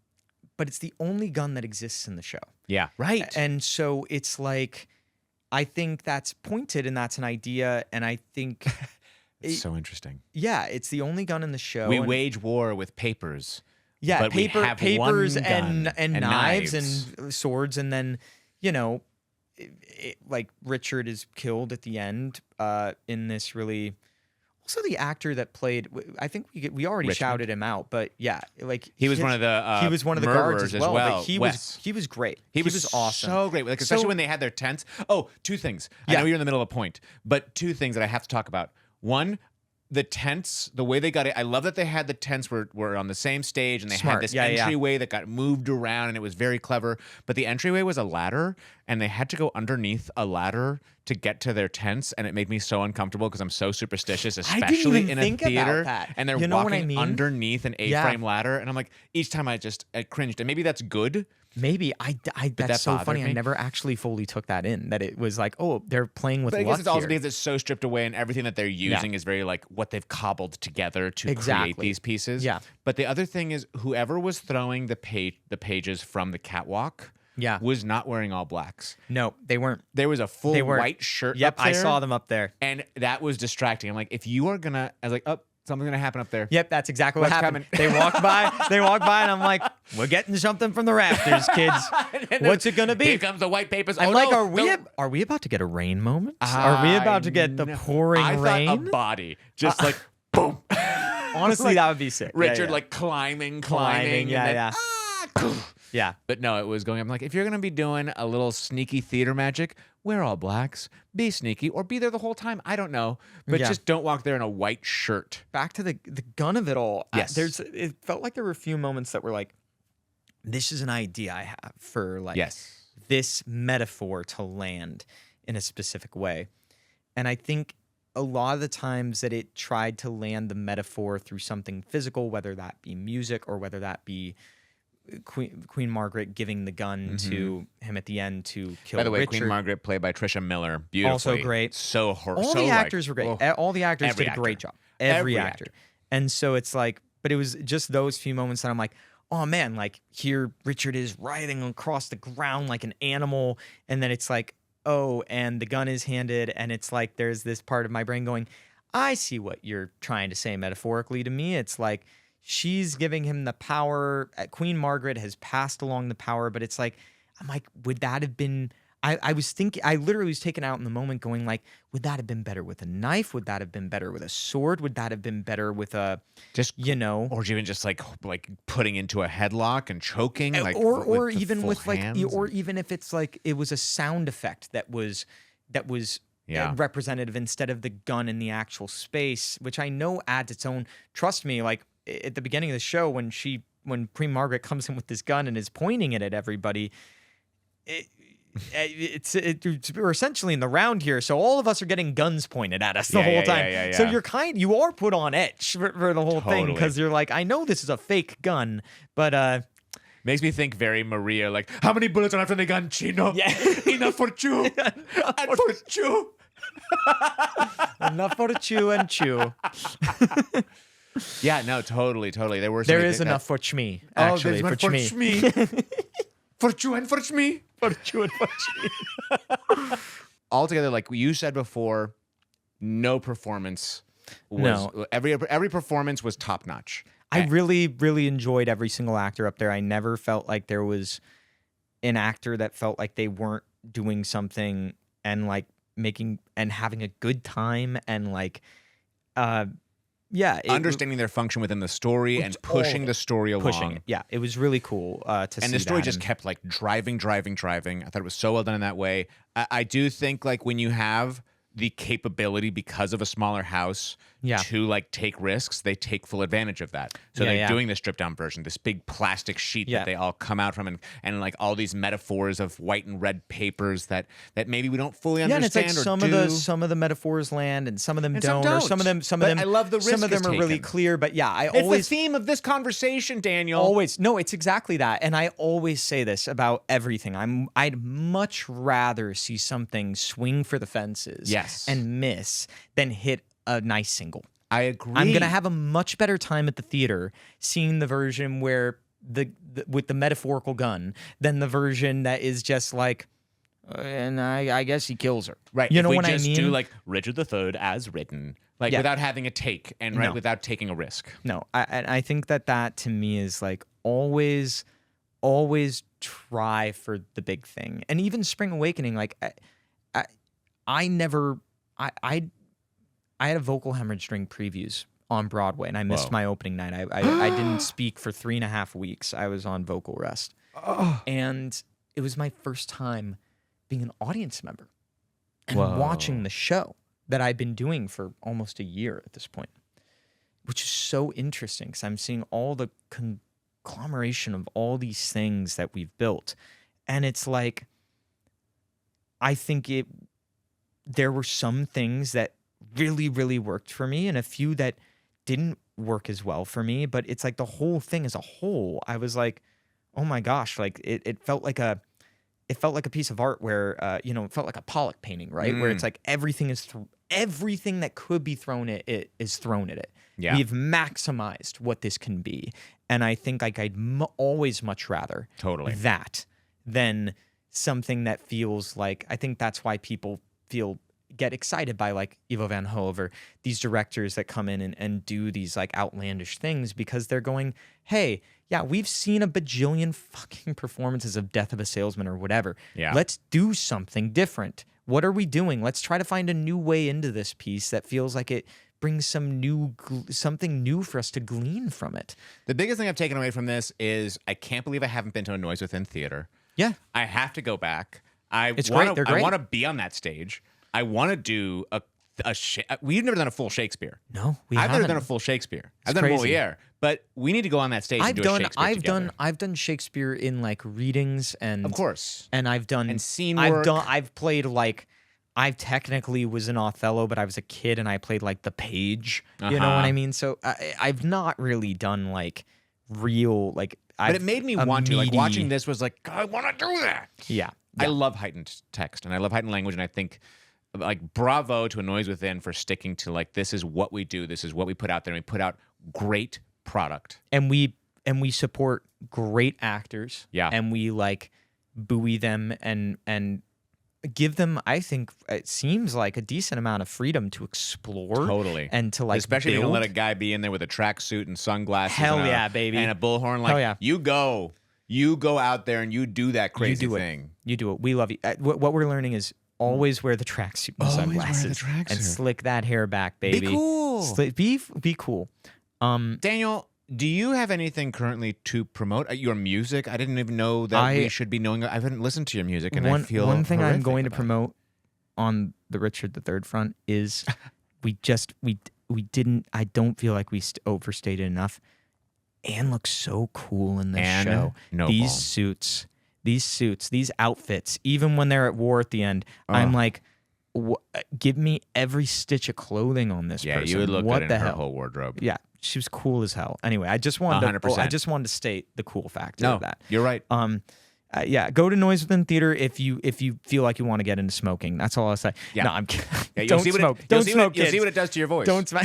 it's the only gun that exists in the show. Yeah, right. And so it's like, I think that's pointed and that's an idea, and I think it's so interesting. Yeah, it's the only gun in the show. We wage war with papers. Yeah, but papers and knives and swords, and then, you know, like Richard is killed at the end in this really. Also, the actor that played, I think we already shouted him out, but yeah, like he was one of the guards as well. But he Wes. was great. He was awesome, so great. Like especially when they had their tents. Oh, two things. I know you're in the middle of a point, but two things that I have to talk about. One, the tents, the way they got it. I love that they had the tents were on the same stage, and they had this entryway that got moved around, and it was very clever. But the entryway was a ladder, and they had to go underneath a ladder to get to their tents, and it made me so uncomfortable because I'm so superstitious, especially in a theater. And they're walking underneath an A-frame ladder, and I'm like, each time I cringed. And maybe that's good. Maybe that's so funny. I never actually fully took that in. That it was like, oh, they're playing with. But I guess it's also because it's so stripped away, and everything that they're using is very like what they've cobbled together to create these pieces. Yeah. But the other thing is, whoever was throwing the pages from the catwalk, was not wearing all blacks. No, they weren't. There was a full white shirt. Yep, up there, I saw them up there, and that was distracting. I'm like, if you are gonna, I was like, oh. Something's gonna happen up there. Yep, that's exactly what happened. They walked by, and I'm like, we're getting something from the rafters, kids. What's it gonna be? Here comes the white papers. I'm like, are we about to get a rain moment? Are we about to get the pouring rain? I thought a body, just like boom. Honestly, like, that would be sick. Richard like climbing. Yeah. Yeah. But no, it was going. I'm like, if you're gonna be doing a little sneaky theater magic, wear all blacks, be sneaky, or be there the whole time. I don't know, but Yeah. just don't walk there in a white shirt. Back to the gun of it all. Yes. It felt like there were a few moments that were like, this is an idea I have for like Yes. this metaphor to land in a specific way. And I think a lot of the times that it tried to land the metaphor through something physical, whether that be music or whether that be Queen Margaret giving the gun to him at the end to kill By the way, Richard. Queen Margaret, played by Trisha Miller, beautifully. Also great. So All the actors were great. All the actors Every did a great actor. job. Every Every actor. And so it's like, but it was just those few moments that I'm like, oh man, like here Richard is writhing across the ground like an animal. And then it's like, oh, and the gun is handed. And it's like, there's this part of my brain going, I see what you're trying to say metaphorically to me. It's like, she's giving him the power. Queen Margaret has passed along the power, but it's like, I'm like, would that have been, I was thinking, I literally was taken out in the moment going like, would that have been better with a knife? Would that have been better with a sword? Would that have been better with a, Just, you know, or even just like putting into a headlock and choking, like or with the even full with like, hands? or even if it's like, it was a sound effect that was Yeah. representative instead of the gun in the actual space, which I know adds its own, trust me, like at the beginning of the show when Queen Margaret comes in with this gun and is pointing it at everybody, we're essentially in the round here, so all of us are getting guns pointed at us the whole time. Yeah. So you are put on edge for the whole thing Totally. because you're like, I know this is a fake gun, but Makes me think very Maria, like, how many bullets are after the gun, Chino? Yeah. Enough for chew. And for chew. enough for the chew and chew. Yeah, no, totally. There were There is enough for chme, actually, for chme. For chew and for chme. For chew and for chme. Altogether, like you said before, no performance was every performance was top notch. I really, really enjoyed every single actor up there. I never felt like there was an actor that felt like they weren't doing something and like making and having a good time and like, Understanding their function within the story and pushing the story along. pushing it. Yeah, it was really cool to see. And the story that. just kept like driving. I thought it was so well done in that way. I do think like when you have the capability because of a smaller house to like take risks, they take full advantage of that. So they're doing the stripped down version, this big plastic sheet that they all come out from and like all these metaphors of white and red papers that maybe we don't fully understand. And it's like some of the metaphors land and some of them don't. Or some of them I love the risk some of them is are really taken. clear, but yeah, I It's always the theme of this conversation, Daniel. always no, it's exactly that. And I always say this about everything. I'd much rather see something swing for the fences and miss than hit a nice single. I agree. I'm gonna have a much better time at the theater seeing the version where with the metaphorical gun than the version that is just like, and I guess he kills her. Right. You if know we what just I mean? do like Richard III as written, like without having a take and without taking a risk. No, I think that to me is like always try for the big thing. And even Spring Awakening, like I had a vocal hemorrhage during previews on Broadway, and I missed my opening night. I didn't speak for 3.5 weeks. I was on vocal rest. And it was my first time being an audience member and watching the show that I've been doing for almost a year at this point, which is so interesting because I'm seeing all the conglomeration of all these things that we've built. And it's like, I think there were some things that really, really worked for me and a few that didn't work as well for me. But it's like the whole thing as a whole, I was like, oh my gosh, like it felt like a piece of art where, it felt like a Pollock painting, right? Where it's like everything that could be thrown at it is thrown at it. Yeah. We've maximized what this can be. And I think like I'd always much rather that than something that feels like, I think that's why people get excited by like Ivo Van Hove or these directors that come in and do these like outlandish things because they're going, hey, yeah, we've seen a bajillion fucking performances of Death of a Salesman or whatever. Yeah. Let's do something different. What are we doing? Let's try to find a new way into this piece that feels like it brings something new for us to glean from it. The biggest thing I've taken away from this is I can't believe I haven't been to a Noise Within theater. Yeah. I have to go back. It's great. They're great. I want to be on that stage. I want to do we've never done a full Shakespeare. No, I've never done a full Shakespeare. I've done crazy. Moliere, but we need to go on that stage and do a Shakespeare together. I've done Shakespeare in like readings and Of course. and I've done And scene work. I've played like I technically was an Othello, but I was a kid and I played like the page. You know what I mean? So I've not really done like real like. But it made me want to. Like watching this was like, I want to do that. Yeah. I love heightened text and I love heightened language, and I think like bravo to A Noise Within for sticking to like this is what we do, this is what we put out there, and we put out great product. And we support great actors. Yeah. And we like buoy them and give them, I think it seems like a decent amount of freedom to explore. Totally. And to like especially if you build. don't let a guy be in there with a tracksuit and sunglasses. Hell and yeah, baby. And a bullhorn. Like, Hell yeah. You go out there and you do that crazy thing. You do it. We love you. What we're learning is always wear the tracksuit and Always wear the sunglasses tracksuit. and slick that hair back, baby. Be cool. Be cool. Daniel, do you have anything currently to promote? Your music? I didn't even know that we should be knowing. I haven't listened to your music, and I feel one thing I'm horrific going to about it. promote on the Richard III front is we didn't. I don't feel like we overstated enough. Anne looks so cool in this Anne show. Noble. These suits, these outfits, even when they're at war at the end, I'm like, give me every stitch of clothing on this person. Yeah, you would look what good the in her hell? whole wardrobe. Yeah, she was cool as hell. Anyway, I just wanted 100%. I just wanted to state the cool factor No, of that. you're right. Yeah, go to Noise Within Theater if you feel like you want to get into smoking. That's all I'll say. Yeah. No, I'm kidding. Yeah, Don't smoke. You'll Don't see smoke, You'll kids. see what it does to your voice. Don't smoke.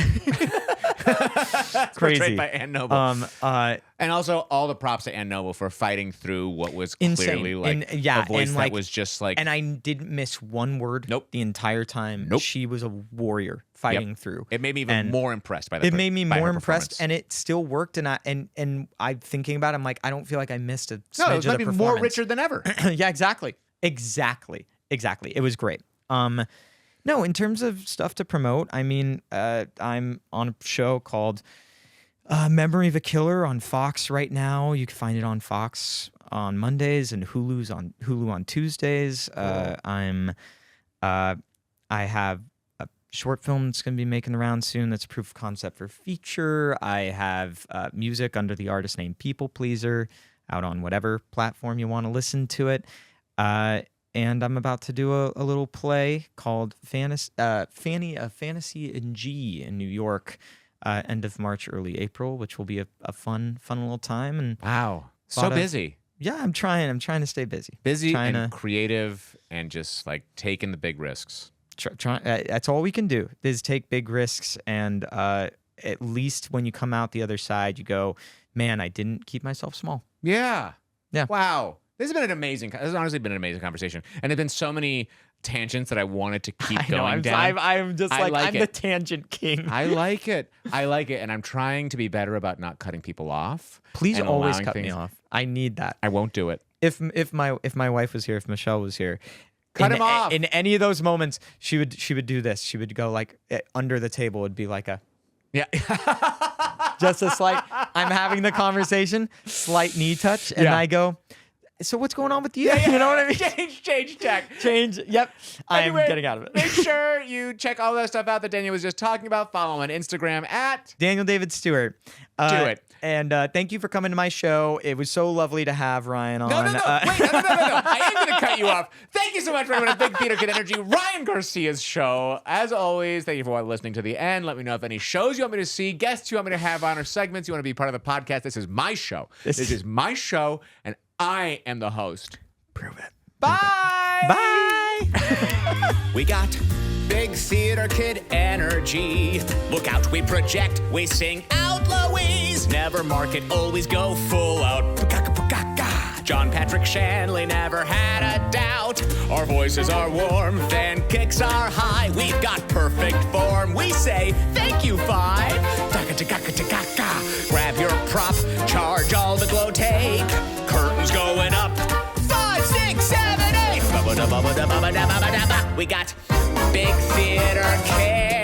It's Crazy. portrayed by Anne Noble. And also all the props to Anne Noble for fighting through what was clearly Insane. like Yeah, a voice and, that like- was just like. And I didn't miss one word Nope. the entire time. Nope. She was a warrior fighting through. It made me even And more impressed by that. It made me more impressed, performance. and it still worked. And I'm thinking about it, I'm like, I don't feel like I missed a No, smidge it was of the maybe more performance. Richard than ever. Yeah, exactly. It was great. No, in terms of stuff to promote, I mean, I'm on a show called Memory of a Killer on Fox right now. You can find it on Fox on Mondays and Hulu on Tuesdays. I have a short film that's going to be making the round soon. That's proof of concept for feature. I have music under the artist name People Pleaser out on whatever platform you want to listen to it. And I'm about to do a little play called Fantasy in G in New York, end of March, early April, which will be a fun little time. And Wow. So Lot of- busy. yeah, I'm trying to stay busy. Busy Trying and to- creative and just like taking the big risks. That's all we can do is take big risks. And at least when you come out the other side, you go, man, I didn't keep myself small. Yeah. Yeah. Wow. This has honestly been an amazing conversation. And there's been so many tangents that I wanted to keep going down. I'm just I like I'm it. the tangent king. I like it. And I'm trying to be better about not cutting people off. Please and always allowing cut me things- off. I need that. I won't do it. If my wife was here, if Michelle was here, Cut in, him off. In any of those moments, she would do this. She would go like under the table would be like a Yeah. just a slight. I'm having the conversation, slight knee touch, and Yeah. I go. So what's going on with you? You know what I mean? Change tack. Change. Yep. Anyway, I'm getting out of it. Make sure you check all that stuff out that Daniel was just talking about. Follow him on Instagram at Daniel David Stewart. Do it. And thank you for coming to my show. It was so lovely to have Ryan on. No. Wait, no. I am going to cut you off. Thank you so much for having a Big Theater Kid Energy, Ryan Garcia's show. As always, thank you for listening to the end. Let me know if any shows you want me to see, guests you want me to have on, or segments you want to be part of the podcast. This is my show. This is my show, and I am the host. Prove it. Bye. Bye. We got Big Theater Kid energy. Look out, we project, we sing out, Louise. Never market, always go full out. Pukaka-pukaka. John Patrick Shanley never had a doubt. Our voices are warm, fan kicks are high. We've got perfect form. We say thank you, five. Taka-taka-taka-taka. Grab your prop, charge all the glow take. Curtains going up. 5, 6, 7, 8. We got Big Theater Kid.